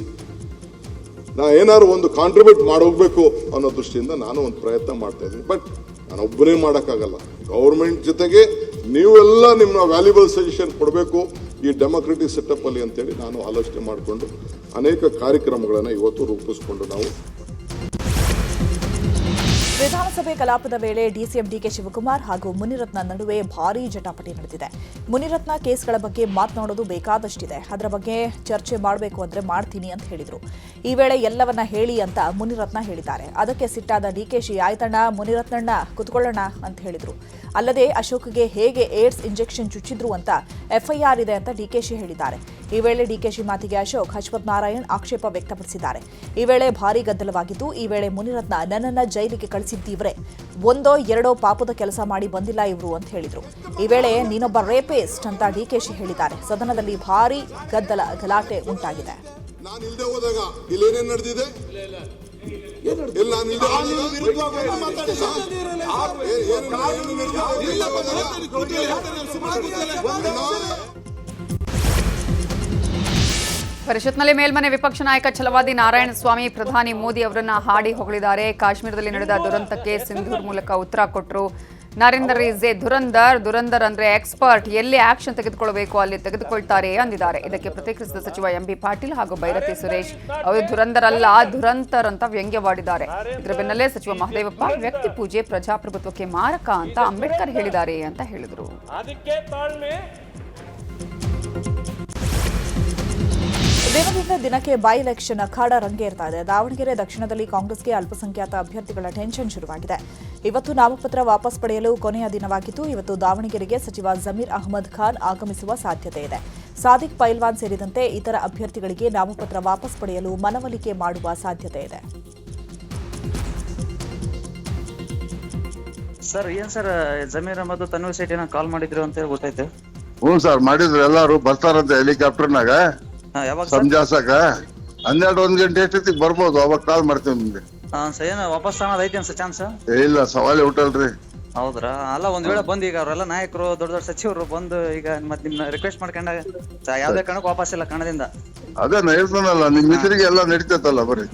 ನಾ ಏನಾದ್ರು ಒಂದು ಕಾಂಟ್ರಿಬ್ಯೂಟ್ ಮಾಡೋಗ್ಬೇಕು ಅನ್ನೋ ದೃಷ್ಟಿಯಿಂದ ನಾನು ಒಂದು ಪ್ರಯತ್ನ ಮಾಡ್ತಾ ಇದ್ದೀನಿ. ಬಟ್ ನಾನು ಒಬ್ಬನೇ ಮಾಡೋಕ್ಕಾಗಲ್ಲ. ಗೌರ್ಮೆಂಟ್ ಜೊತೆಗೆ ನೀವೆಲ್ಲ ನಿಮ್ಮ ವ್ಯಾಲ್ಯೂಬಲ್ ಸಜೆಷನ್ ಕೊಡಬೇಕು ಈ ಡೆಮೊಕ್ರೆಟಿಕ್ ಸೆಟಪ್ ಅಲ್ಲಿ ಅಂತೇಳಿ ನಾನು ಆಲೋಚನೆ ಮಾಡಿಕೊಂಡು ಅನೇಕ ಕಾರ್ಯಕ್ರಮಗಳನ್ನು ಇವತ್ತು ರೂಪಿಸ್ಕೊಂಡು ನಾವು ವಿಧಾನಸಭೆ ಕಲಾಪದ ವೇಳೆ ಡಿಸಿಎಂ ಡಿಕೆ ಶಿವಕುಮಾರ್ ಹಾಗೂ ಮುನಿರತ್ನ ನಡುವೆ ಭಾರೀ ಜಟಾಪಟಿ ನಡೆದಿದೆ. ಮುನಿರತ್ನ ಕೇಸ್ಗಳ ಬಗ್ಗೆ ಮಾತನಾಡೋದು ಬೇಕಾದಷ್ಟಿದೆ, ಅದರ ಬಗ್ಗೆ ಚರ್ಚೆ ಮಾಡಬೇಕು ಅಂದ್ರೆ ಮಾಡ್ತೀನಿ ಅಂತ ಹೇಳಿದ್ರು. ಈ ವೇಳೆ ಎಲ್ಲವನ್ನ ಹೇಳಿ ಅಂತ ಮುನಿರತ್ನ ಹೇಳಿದ್ದಾರೆ. ಅದಕ್ಕೆ ಸಿಟ್ಟಾದ ಡಿಕೆಶಿ ಆಯ್ತಣ್ಣ ಮುನಿರತ್ನಣ್ಣ ಕುತ್ಕೊಳ್ಳೋಣ ಅಂತ ಹೇಳಿದ್ರು. ಅಲ್ಲದೆ ಅಶೋಕ್ಗೆ ಹೇಗೆ ಏಡ್ಸ್ ಇಂಜೆಕ್ಷನ್ ಚುಚ್ಚಿದ್ರು ಅಂತ ಎಫ್ಐಆರ್ ಇದೆ ಅಂತ ಡಿಕೆಶಿ ಹೇಳಿದ್ದಾರೆ. ಈ ವೇಳೆ ಡಿಕೆಶಿ ಮಾತಿಗೆ ಅಶೋಕ್ ಹಚ್ಪತ್ ನಾರಾಯಣ್ ಆಕ್ಷೇಪ ವ್ಯಕ್ತಪಡಿಸಿದ್ದಾರೆ. ಈ ವೇಳೆ ಭಾರೀ ಗದ್ದಲವಾಗಿದ್ದು, ಈ ವೇಳೆ ಮುನಿರತ್ನ ನನ್ನನ್ನ ಜೈಲಿಗೆ ಕಳಿಸಿದ್ದೀವ್ರೆ, ಒಂದೋ ಎರಡೋ ಪಾಪದ ಕೆಲಸ ಮಾಡಿ ಬಂದಿಲ್ಲ ಇವರು ಅಂತ ಹೇಳಿದ್ರು. ಈ ವೇಳೆ ನೀನೊಬ್ಬ ರೇಪಿಸ್ಟ್ ಅಂತ ಡಿಕೆಶಿ ಹೇಳಿದ್ದಾರೆ. ಸದನದಲ್ಲಿ ಭಾರೀ ಗಲಾಟೆ ಉಂಟಾಗಿದೆ. ನಾನು ಇಲ್ಲದೆ ಹೋದಾಗ ಇಲ್ಲೇನೇನು ನಡೆದಿದೆ ಇಲ್ಲ ಪರಿಷತ್ನಲ್ಲಿ ಮೇಲ್ಮನೆ ವಿಪಕ್ಷ ನಾಯಕ ಛಲವಾದಿ ನಾರಾಯಣಸ್ವಾಮಿ ಪ್ರಧಾನಿ ಮೋದಿ ಅವರನ್ನ ಹಾಡಿ ಹೊಗಳಿದ್ದಾರೆ. ಕಾಶ್ಮೀರದಲ್ಲಿ ನಡೆದ ದುರಂತಕ್ಕೆ ಸಿಂಧೂರ್ ಮೂಲಕ ಉತ್ತರ ಕೊಟ್ಟರು. ನರೇಂದರ್ ಈಸ್ ಎ ದುರಂದರ್ ಅಂದ್ರೆ ಎಕ್ಸ್ಪರ್ಟ್, ಎಲ್ಲಿ ಆಕ್ಷನ್ ತೆಗೆದುಕೊಳ್ಳಬೇಕು ಅಲ್ಲಿ ತೆಗೆದುಕೊಳ್ತಾರೆ ಅಂದಿದ್ದಾರೆ. ಇದಕ್ಕೆ ಪ್ರತಿಕ್ರಿಯಿಸಿದ ಸಚಿವ ಎಂಬಿ ಪಾಟೀಲ್ ಹಾಗೂ ಬೈರತಿ ಸುರೇಶ್ ಅವರು ದುರಂದರ್ ಅಲ್ಲ ದುರಂತರ್ ಅಂತ ವ್ಯಂಗ್ಯವಾಡಿದ್ದಾರೆ. ಇದರ ಬೆನ್ನಲ್ಲೇ ಸಚಿವ ಮಹದೇವಪ್ಪ ವ್ಯಕ್ತಿ ಪೂಜೆ ಪ್ರಜಾಪ್ರಭುತ್ವಕ್ಕೆ ಮಾರಕ ಅಂತ ಅಂಬೇಡ್ಕರ್ ಹೇಳಿದ್ದಾರೆ ಅಂತ ಹೇಳಿದರು. ದಿನದಿಂದ ದಿನಕ್ಕೆ ಬೈ ಎಲೆಕ್ಷನ್ ಅಖಾಡ ರಂಗೇರ್ತಾ ಇದೆ. ದಾವಣಗೆರೆ ದಕ್ಷಿಣದಲ್ಲಿ ಕಾಂಗ್ರೆಸ್ಗೆ ಅಲ್ಪಸಂಖ್ಯಾತ ಅಭ್ಯರ್ಥಿಗಳ ಟೆನ್ಷನ್ ಶುರುವಾಗಿದೆ. ಇವತ್ತು ನಾಮಪತ್ರ ವಾಪಸ್ ಪಡೆಯಲು ಕೊನೆಯ ದಿನವಾಗಿದ್ದು, ಇವತ್ತು ದಾವಣಗೆರೆಗೆ ಸಚಿವ ಜಮೀರ್ ಅಹಮದ್ ಖಾನ್ ಆಗಮಿಸುವ ಸಾಧ್ಯತೆ ಇದೆ. ಸಾದಿಕ್ ಪೈಲ್ವಾನ್ ಸೇರಿದಂತೆ ಇತರ ಅಭ್ಯರ್ಥಿಗಳಿಗೆ ನಾಮಪತ್ರ ವಾಪಸ್ ಪಡೆಯಲು ಮನವೊಲಿಕೆ ಮಾಡುವ ಸಾಧ್ಯತೆ ಇದೆ. ಸರ್ ಏನ್ ಸರ್ ಜಮೀರ್ ಅಹಮದ್ ತನ್ವೀರ್ ಸೇಠ್ ಏನೋ ಕಾಲ್ ಮಾಡಿದ್ರು ಅಂತ ಗೊತ್ತಾಯ್ತು. ಹ್ಞೂ ಸರ್, ಮಾಡಿದ್ರು. ಎಲ್ಲಾರು ಬರ್ತಾರಂತೆ ಹೆಲಿಕಾಪ್ಟರ್ನಾಗ ಯಾವಾಗ ಸಂಜಾಸಕ 12-1 ಗಂಟೆ ಎಷ್ಟೊತ್ತಿಗೆ ಬರ್ಬೋದು, ಅವಾಗ ಕಾಲ್ ಮಾಡ್ತೀವಿ ನಿಮ್ಗೆ. ಸರ್ ಏನು ವಾಪಸ್ ತಗೊಳೋದು ಐತೆ ಅನ್ಸ ಚಾನ್ಸ್? ಇಲ್ಲ, ಸವಾಲೇ ಹುಟ್ಟಲ್ರಿ. ಹೌದ್ರಾ? ಅಲ್ಲ ಒಂದ್ ವೇಳೆ ಬಂದು ಈಗ ಅವರೆಲ್ಲ ನಾಯಕರು ದೊಡ್ಡ ದೊಡ್ಡ ಸಚಿವರು ಬಂದು ಈಗ ಮತ್ತೆ ನಿಮ್ನ ರಿಕ್ವೆಸ್ಟ್ ಮಾಡ್ಕೊಂಡಾಗ ಯಾವ್ದೇ ಕಾರಣಕ್ಕೂ ವಾಪಸ್ ಇಲ್ಲ ಕಣದಿಂದ. ಅದೇ ನಾ ಹೇಳ್ತಾನಲ್ಲ, ನಿಮ್ ಮಿತ್ರರಿಗೆ ಎಲ್ಲ ನಡೀತೈತಲ್ಲ ಬರೀ.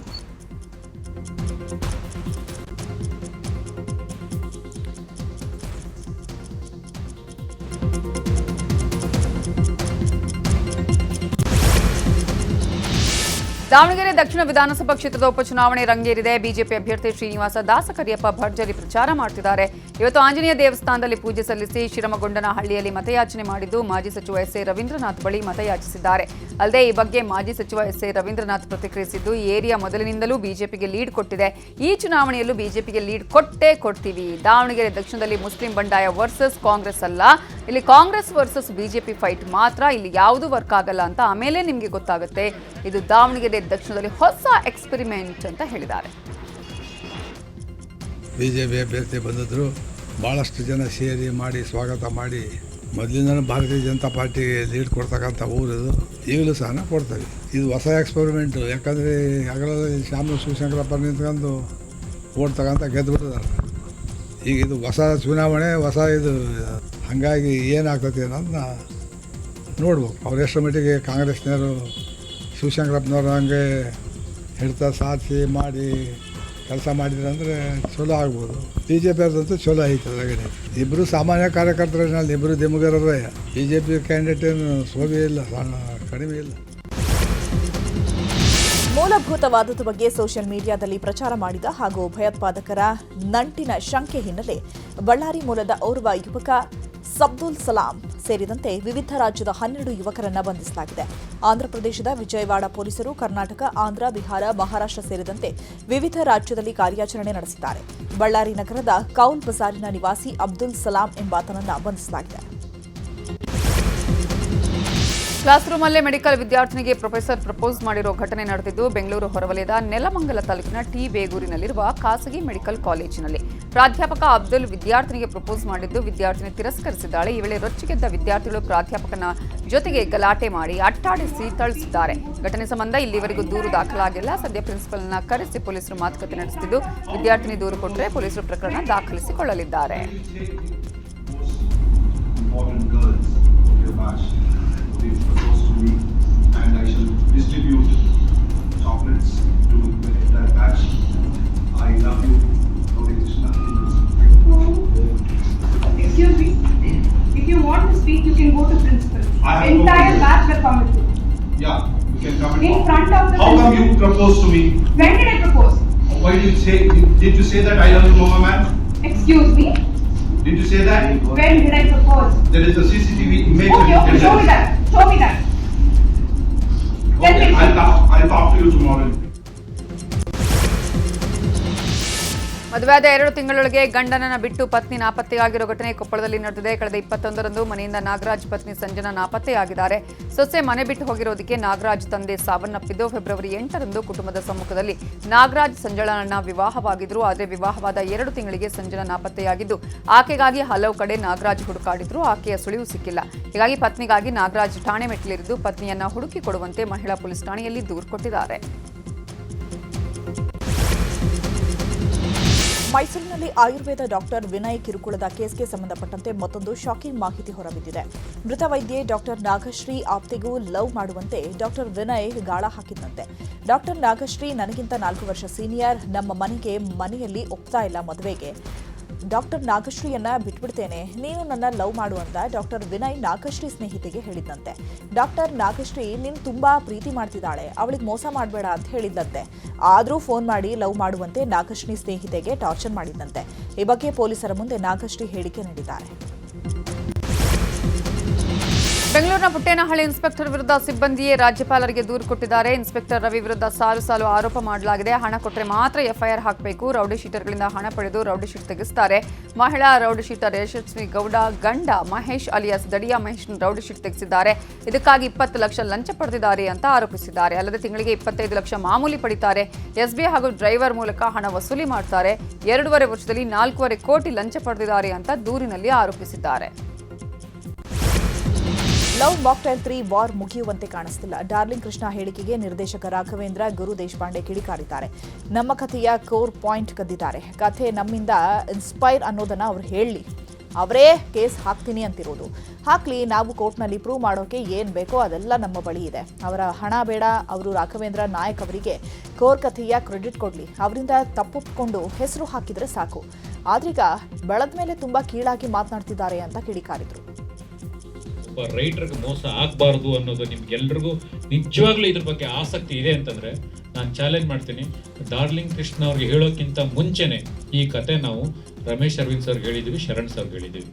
ದಾವಣಗೆರೆ ದಕ್ಷಿಣ ವಿಧಾನಸಭಾ ಕ್ಷೇತ್ರದ ಉಪಚುನಾವಣೆ ರಂಗೇರಿದೆ. ಬಿಜೆಪಿ ಅಭ್ಯರ್ಥಿ ಶ್ರೀನಿವಾಸ ದಾಸಕರಿಯಪ್ಪ ಭರ್ಜರಿ ಪ್ರಚಾರ ಮಾಡ್ತಿದ್ದಾರೆ. ಇವತ್ತು ಆಂಜನೇಯ ದೇವಸ್ಥಾನದಲ್ಲಿ ಪೂಜೆ ಸಲ್ಲಿಸಿ ಶಿರಮಗೊಂಡನಹಳ್ಳಿಯಲ್ಲಿ ಮತಯಾಚನೆ ಮಾಡಿದ್ದು, ಮಾಜಿ ಸಚಿವ ಎಸ್ ಎ ರವೀಂದ್ರನಾಥ್ ಬಳಿ ಮತಯಾಚಿಸಿದ್ದಾರೆ. ಅಲ್ಲದೆ ಈ ಬಗ್ಗೆ ಮಾಜಿ ಸಚಿವ ಎಸ್ ಎ ರವೀಂದ್ರನಾಥ್ ಪ್ರತಿಕ್ರಿಯಿಸಿದ್ದು, ಈ ಏರಿಯಾ ಮೊದಲಿನಿಂದಲೂ ಬಿಜೆಪಿಗೆ ಲೀಡ್ ಕೊಟ್ಟಿದೆ, ಈ ಚುನಾವಣೆಯಲ್ಲೂ ಬಿಜೆಪಿಗೆ ಲೀಡ್ ಕೊಡ್ತೀವಿ. ದಾವಣಗೆರೆ ದಕ್ಷಿಣದಲ್ಲಿ ಮುಸ್ಲಿಂ ಬಂಡಾಯ ವರ್ಸಸ್ ಕಾಂಗ್ರೆಸ್ ಅಲ್ಲ, ಇಲ್ಲಿ ಕಾಂಗ್ರೆಸ್ ವರ್ಸಸ್ ಬಿಜೆಪಿ ಫೈಟ್ ಮಾತ್ರ, ಇಲ್ಲಿ ಯಾವುದು ವರ್ಕ್ ಆಗಲ್ಲ ಅಂತ ಆಮೇಲೆ ನಿಮಗೆ ಗೊತ್ತಾಗುತ್ತೆ. ಇದು ದಾವಣಗೆರೆ ದಕ್ಷಿಣದಲ್ಲಿ ಹೊಸ ಎಕ್ಸ್ಪೆರಿಮೆಂಟ್ ಅಂತ ಹೇಳಿದ್ದಾರೆ. ಬಿಜೆಪಿ ಅಭ್ಯರ್ಥಿ ಬಂದಿದ್ರು, ಭಾಳಷ್ಟು ಜನ ಸೇರಿ ಮಾಡಿ ಸ್ವಾಗತ ಮಾಡಿ, ಮೊದಲಿಂದಲೂ ಭಾರತೀಯ ಜನತಾ ಪಾರ್ಟಿಗೆ ಲೀಡ್ ಕೊಡ್ತಕ್ಕಂಥ ಊರಿದು, ಈಗಲೂ ಸಹ ಕೊಡ್ತೇವೆ. ಇದು ಹೊಸ ಎಕ್ಸ್ಪೆರಿಮೆಂಟು. ಯಾಕಂದರೆ ಆಗಲಲ್ಲಿ ಶಾಮನೂರು ಶಿವಶಂಕರಪ್ಪ ನಿಂತ್ಕೊಂಡು ಓಟ್ ತಗೊಂತ ಗೆದ್ದುಬಿಟ್ಟಿದ್ದಾರೆ. ಈಗ ಇದು ಹೊಸ ಚುನಾವಣೆ, ಹೊಸ ಇದು, ಹಾಗಾಗಿ ಏನಾಗ್ತದೆ ಅನ್ನೋದನ್ನ ನೋಡ್ಬೇಕು. ಅವ್ರು ಎಷ್ಟು ಮಟ್ಟಿಗೆ ಕಾಂಗ್ರೆಸ್ನವರು ಶಿವಶಂಕರಪ್ಪನವ್ರು ಹಂಗೆ ಹಿಡ್ತಾ ಸಾಧಿಸಿ ಮಾಡಿ ಕೆಲಸ ಮಾಡಿದ್ರಂದರೆ ಚಲೋ ಆಗ್ಬೋದು. ಬಿ ಜೆ ಪಿ ಅವ್ರದಂತೂ ಚಲೋ ಐತೆ. ಅದ್ರಾಗಡೆ ಇಬ್ಬರು ಸಾಮಾನ್ಯ ಕಾರ್ಯಕರ್ತರಲ್ಲಿ ಇಬ್ಬರು ದಿಮಗರವೇ. ಬಿ ಜೆ ಪಿ ಕ್ಯಾಂಡಿಡೇಟ್ ಏನು ಸೋಭೆ ಇಲ್ಲ, ಕಡಿಮೆ ಇಲ್ಲ. ಮೂಲಭೂತವಾದದ ಬಗ್ಗೆ ಸೋಷಿಯಲ್ ಮೀಡಿಯಾದಲ್ಲಿ ಪ್ರಚಾರ ಮಾಡಿದ ಹಾಗೂ ಭಯೋತ್ಪಾದಕರ ನಂಟಿನ ಶಂಕೆ ಹಿನ್ನೆಲೆ ಬಳ್ಳಾರಿ ಮೂಲದ ಓರ್ವ ಯುವಕ ಸಬ್ದುಲ್ ಸಲಾಂ ಸೇರಿದಂತೆ ವಿವಿಧ ರಾಜ್ಯದ 12 ಯುವಕರನ್ನ ಬಂಧಿಸಲಾಗಿದೆ. ಆಂಧ್ರಪ್ರದೇಶದ ವಿಜಯವಾಡ ಪೊಲೀಸರು ಕರ್ನಾಟಕ, ಆಂಧ್ರ, ಬಿಹಾರ, ಮಹಾರಾಷ್ಟ್ರ ಸೇರಿದಂತೆ ವಿವಿಧ ರಾಜ್ಯದಲ್ಲಿ ಕಾರ್ಯಾಚರಣೆ ನಡೆಸಿದ್ದಾರೆ. ಬಳ್ಳಾರಿ ನಗರದ ಕೌಲ್ ಬಜಾರಿನ ನಿವಾಸಿ ಅಬ್ದುಲ್ ಸಲಾಂ ಎಂಬಾತನನ್ನ ಬಂಧಿಸಲಾಗಿದೆ. ಕ್ಲಾಸ್ ರೂಮಲ್ಲೇ ಮೆಡಿಕಲ್ ವಿದ್ಯಾರ್ಥಿನಿಗೆ ಪ್ರೊಫೆಸರ್ ಪ್ರಪೋಸ್ ಮಾಡಿರೋ ಘಟನೆ ನಡೆದಿದ್ದು ಬೆಂಗಳೂರು ಹೊರವಲಯದ ನೆಲಮಂಗಲ ತಾಲೂಕಿನ ಟಿ ಬೇಗೂರಿನಲ್ಲಿರುವ ಖಾಸಗಿ ಮೆಡಿಕಲ್ ಕಾಲೇಜಿನಲ್ಲಿ ಪ್ರಾಧ್ಯಾಪಕ ಅಬ್ದುಲ್ ವಿದ್ಯಾರ್ಥಿನಿಗೆ ಪ್ರಪೋಸ್ ಮಾಡಿದ್ದು ವಿದ್ಯಾರ್ಥಿನಿ ತಿರಸ್ಕರಿಸಿದ್ದಾಳೆ. ಈ ವೇಳೆ ರೊಚ್ಚಿಗೆದ್ದ ವಿದ್ಯಾರ್ಥಿಗಳು ಪ್ರಾಧ್ಯಾಪಕನ ಜೊತೆಗೆ ಗಲಾಟೆ ಮಾಡಿ ಅಟ್ಟಾಡಿಸಿ ಥಳಿಸಿದ್ದಾರೆ. ಘಟನೆ ಸಂಬಂಧ ಇಲ್ಲಿವರೆಗೂ ದೂರು ದಾಖಲಾಗಿಲ್ಲ. ಸದ್ಯ ಪ್ರಿನ್ಸಿಪಲ್ನ ಕರೆಸಿ ಪೊಲೀಸರು ಮಾತುಕತೆ ನಡೆಸುತ್ತಿದ್ದು ವಿದ್ಯಾರ್ಥಿನಿ ದೂರು ಕೊಟ್ಟರೆ ಪೊಲೀಸರು ಪ್ರಕರಣ ದಾಖಲಿಸಿಕೊಳ್ಳಲಿದ್ದಾರೆ. They proposed to me, and I shall distribute chocolates to the entire batch. I love you, Gauri Krishna. Excuse me. If you want to speak, you can go to principal. Entire batch will come with you. Yeah, you can come in front of the. How come you proposed to me? When did I propose? Why did you say? Did you say that I love you, Mama man? Excuse me. Did you say that? When did I propose? There is a CCTV image. Okay, show me that. Show me that. Okay, I'll talk to you tomorrow. ಮದುವೆಯಾದ 2 ತಿಂಗಳೊಳಗೆ ಗಂಡನನ್ನ ಬಿಟ್ಟು ಪತ್ನಿ ನಾಪತ್ತೆಯಾಗಿರೋ ಘಟನೆ ಕೊಪ್ಪಳದಲ್ಲಿ ನಡೆದಿದೆ. ಕಳೆದ 21ರಂದು ಮನೆಯಿಂದ ನಾಗರಾಜ್ ಪತ್ನಿ ಸಂಜನಾ ನಾಪತ್ತೆಯಾಗಿದ್ದಾರೆ. ಸೊಸೆ ಮನೆ ಬಿಟ್ಟು ಹೋಗಿರೋದಕ್ಕೆ ನಾಗರಾಜ್ ತಂದೆ ಸಾವನ್ನಪ್ಪಿದ್ದು ಫೆಬ್ರವರಿ 8ರಂದು ಕುಟುಂಬದ ಸಮ್ಮುಖದಲ್ಲಿ ನಾಗರಾಜ್ ಸಂಜನಾಳನ್ನ ವಿವಾಹವಾಗಿದ್ರು. ಆದರೆ ವಿವಾಹವಾದ 2 ತಿಂಗಳಿಗೆ ಸಂಜನಾ ನಾಪತ್ತೆಯಾಗಿದ್ದು ಆಕೆಗಾಗಿ ಹಲವು ಕಡೆ ನಾಗರಾಜ್ ಹುಡುಕಾಡಿದ್ರು. ಆಕೆಯ ಸುಳಿವು ಸಿಕ್ಕಿಲ್ಲ. ಹೀಗಾಗಿ ಪತ್ನಿಗಾಗಿ ನಾಗರಾಜ್ ಠಾಣೆ ಮೆಟ್ಟಿಲಿರಿದ್ದು ಪತ್ನಿಯನ್ನ ಹುಡುಕಿ ಕೊಡುವಂತೆ ಮಹಿಳಾ ಪೊಲೀಸ್ ಠಾಣೆಯಲ್ಲಿ ದೂರು ಕೊಟ್ಟಿದ್ದಾರೆ. ಮೈಸೂರಿನಲ್ಲಿ ಆಯುರ್ವೇದ ಡಾಕ್ಟರ್ ವಿನಯ್ ಕಿರುಕುಳದ ಕೇಸ್ಗೆ ಸಂಬಂಧಪಟ್ಟಂತೆ ಮತ್ತೊಂದು ಶಾಕಿಂಗ್ ಮಾಹಿತಿ ಹೊರಬಿದ್ದಿದೆ. ಮೃತ ವೈದ್ಯೆ ಡಾಕ್ಟರ್ ನಾಗಶ್ರೀ ಆಪ್ತೆಗೂ ಲವ್ ಮಾಡುವಂತೆ ಡಾಕ್ಟರ್ ವಿನಯ್ ಗಾಳ ಹಾಕಿದ್ದಂತೆ. ಡಾಕ್ಟರ್ ನಾಗಶ್ರೀ ನನಗಿಂತ 4 ವರ್ಷ ಸೀನಿಯರ್, ನಮ್ಮ ಮನೆಯಲ್ಲಿ ಒಪ್ತಾ ಇಲ್ಲ ಮದುವೆಗೆ. ಡಾಕ್ಟರ್ ನಾಗಶ್ರೀಯನ್ನ ಬಿಟ್ಬಿಡ್ತೇನೆ, ನೀನು ನನ್ನ ಲವ್ ಮಾಡು ಅಂತ ಡಾಕ್ಟರ್ ವಿನಯ್ ನಾಗಶ್ರೀ ಸ್ನೇಹಿತೆಗೆ ಹೇಳಿದ್ದಂತೆ. ಡಾಕ್ಟರ್ ನಾಗಶ್ರೀ ನೀನು ತುಂಬಾ ಪ್ರೀತಿ ಮಾಡ್ತಿದ್ದಾಳೆ, ಅವಳಿಗೆ ಮೋಸ ಮಾಡಬೇಡ ಅಂತ ಹೇಳಿದ್ದಂತೆ. ಆದರೂ ಫೋನ್ ಮಾಡಿ ಲವ್ ಮಾಡುವಂತೆ ನಾಗಶ್ರೀ ಸ್ನೇಹಿತೆಗೆ ಟಾರ್ಚರ್ ಮಾಡಿದ್ದಂತೆ. ಈ ಬಗ್ಗೆ ಪೊಲೀಸರ ಮುಂದೆ ನಾಗಶ್ರೀ ಹೇಳಿಕೆ ನೀಡಿದ್ದಾರೆ. ಬೆಂಗಳೂರಿನ ಪುಟ್ಟೇನಹಳ್ಳಿ ಇನ್ಸ್ಪೆಕ್ಟರ್ ವಿರುದ್ಧ ಸಿಬ್ಬಂದಿಯೇ ರಾಜ್ಯಪಾಲರಿಗೆ ದೂರು ಕೊಟ್ಟಿದ್ದಾರೆ. ಇನ್ಸ್ಪೆಕ್ಟರ್ ರವಿ ವಿರುದ್ಧ ಸಾಲು ಆರೋಪ ಮಾಡಲಾಗಿದೆ. ಹಣ ಕೊಟ್ಟರೆ ಮಾತ್ರ ಎಫ್ಐಆರ್ ಹಾಕಬೇಕು, ರೌಡಿ ಶೀಟರ್ಗಳಿಂದ ಹಣ ಪಡೆದು ರೌಡಿ ಶೀಟ್ ತೆಗೆಸುತ್ತಾರೆ. ಮಹಿಳಾ ರೌಡಿ ಶೀಟರ್ ಯಶಸ್ವಿ ಗೌಡ ಗಂಡ Mahesh alias Dadiya Mahesh rowdy sheet ತೆಗೆಸಿದ್ದಾರೆ. ಇದಕ್ಕಾಗಿ 20 ಲಕ್ಷ ಲಂಚ ಪಡೆದಿದ್ದಾರೆ ಅಂತ ಆರೋಪಿಸಿದ್ದಾರೆ. ಅಲ್ಲದೆ ತಿಂಗಳಿಗೆ 25 ಲಕ್ಷ ಮಾಮೂಲಿ ಪಡಿತಾರೆ. ಎಸ್ಬಿಐ ಹಾಗೂ ಡ್ರೈವರ್ ಮೂಲಕ ಹಣ ವಸೂಲಿ ಮಾಡ್ತಾರೆ. 2.5 ವರ್ಷದಲ್ಲಿ 4.5 ಕೋಟಿ ಲಂಚ ಪಡೆದಿದ್ದಾರೆ ಅಂತ ದೂರಿನಲ್ಲಿ ಆರೋಪಿಸಿದ್ದಾರೆ. ಲವ್ ಮಾಕ್ಟೈಲ್ 3 ವಾರ್ ಮುಗಿಯುವಂತೆ ಕಾಣಿಸ್ತಿಲ್ಲ. ಡಾರ್ಲಿಂಗ್ ಕೃಷ್ಣ ಹೇಳಿಕೆಗೆ ನಿರ್ದೇಶಕ ರಾಘವೇಂದ್ರ ಗುರು ದೇಶಪಾಂಡೆ ಕಿಡಿಕಾರಿದ್ದಾರೆ. ನಮ್ಮ ಕಥೆಯ ಕೋರ್ ಪಾಯಿಂಟ್ ಕದ್ದಿದ್ದಾರೆ. ಕಥೆ ನಮ್ಮಿಂದ ಇನ್ಸ್ಪೈರ್ ಅನ್ನೋದನ್ನ ಅವ್ರು ಹೇಳಲಿ, ಅವರೇ ಕೇಸ್ ಹಾಕ್ತೀನಿ ಅಂತಿರೋದು. ಹಾಕ್ಲಿ, ನಾವು ಕೋರ್ಟ್ನಲ್ಲಿ ಪ್ರೂವ್ ಮಾಡೋಕೆ ಏನು ಬೇಕೋ ಅದೆಲ್ಲ ನಮ್ಮ ಬಳಿ ಇದೆ. ಅವರ ಹಣ ಬೇಡ. ಅವರು ರಾಘವೇಂದ್ರ ನಾಯಕ್ ಅವರಿಗೆ ಕೋರ್ ಕಥೆಯ ಕ್ರೆಡಿಟ್ ಕೊಡಲಿ, ಅವರಿಂದ ತಪ್ಪೊಪ್ಪಿಕೊಂಡು ಹೆಸರು ಹಾಕಿದರೆ ಸಾಕು. ಆದ್ರೀಗ ಬೆಳೆದ ಮೇಲೆ ತುಂಬಾ ಕೀಳಾಗಿ ಮಾತನಾಡ್ತಿದ್ದಾರೆ ಅಂತ ಕಿಡಿಕಾರಿದ್ರು. ರೈಟರ್ಗೆ ಮೋಸ ಆಗಬಾರ್ದು ಅನ್ನೋದು ನಿಮ್ಗೆಲ್ರಿಗೂ ನಿಜವಾಗ್ಲೂ ಇದ್ರ ಬಗ್ಗೆ ಆಸಕ್ತಿ ಇದೆ ಅಂತಂದ್ರೆ ನಾನು ಚಾಲೆಂಜ್ ಮಾಡ್ತೀನಿ. ಡಾರ್ಲಿಂಗ್ ಕೃಷ್ಣ ಅವ್ರಿಗೆ ಹೇಳೋಕ್ಕಿಂತ ಮುಂಚೆನೆ ಈ ಕತೆ ನಾವು ರಮೇಶ್ ಅರವಿಂದ್ ಸರ್ಗೆ ಹೇಳಿದ್ವಿ, ಶರಣ್ ಸರ್ಗೆ ಹೇಳಿದ್ವಿ.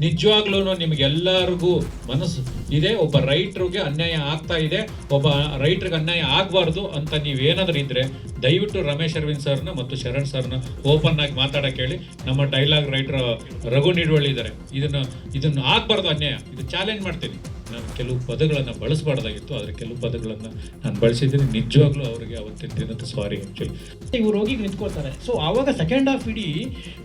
ನಿಜವಾಗ್ಲೂ ನಿಮಗೆಲ್ಲರಿಗೂ ಮನಸ್ಸು ಇದೆ, ಒಬ್ಬ ರೈಟ್ರಿಗೆ ಅನ್ಯಾಯ ಆಗ್ತಾ ಇದೆ, ಒಬ್ಬ ರೈಟ್ರಿಗೆ ಅನ್ಯಾಯ ಆಗಬಾರ್ದು ಅಂತ ನೀವೇನಾದ್ರೂ ಇದ್ರೆ ದಯವಿಟ್ಟು ರಮೇಶ್ ಅರವಿಂದ್ ಸರ್ನ ಮತ್ತು ಶರಣ್ ಸರ್ನ ಓಪನ್ ಆಗಿ ಮಾತಾಡಕ್ಕೆ ಹೇಳಿ. ನಮ್ಮ ಡೈಲಾಗ್ ರೈಟರ್ ರಘು ನಿಡ್ವಳ್ಳಿ ಇದ್ದಾರೆ. ಇದನ್ನು ಆಗಬಾರ್ದು ಅನ್ಯಾಯ, ಇದು ಚಾಲೆಂಜ್ ಮಾಡ್ತೀನಿ. ನಾನು ಕೆಲವು ಪದಗಳನ್ನು ಬಳಸಬಾರ್ದಾಗಿತ್ತು, ಆದರೆ ಕೆಲವು ಪದಗಳನ್ನು ನಾನು ಬಳಸಿದ್ದೀನಿ. ನಿಜವಾಗ್ಲೂ ಅವರಿಗೆ ಅವತ್ತಿನ ದಿನದ ಸಾರಿ. ಆ್ಯಕ್ಚುಲಿ ಇವ್ರು ಹೋಗಿ ನಿಂತ್ಕೊಳ್ತಾರೆ. ಸೊ ಆವಾಗ ಸೆಕೆಂಡ್ ಹಾಫ್ ಇಡೀ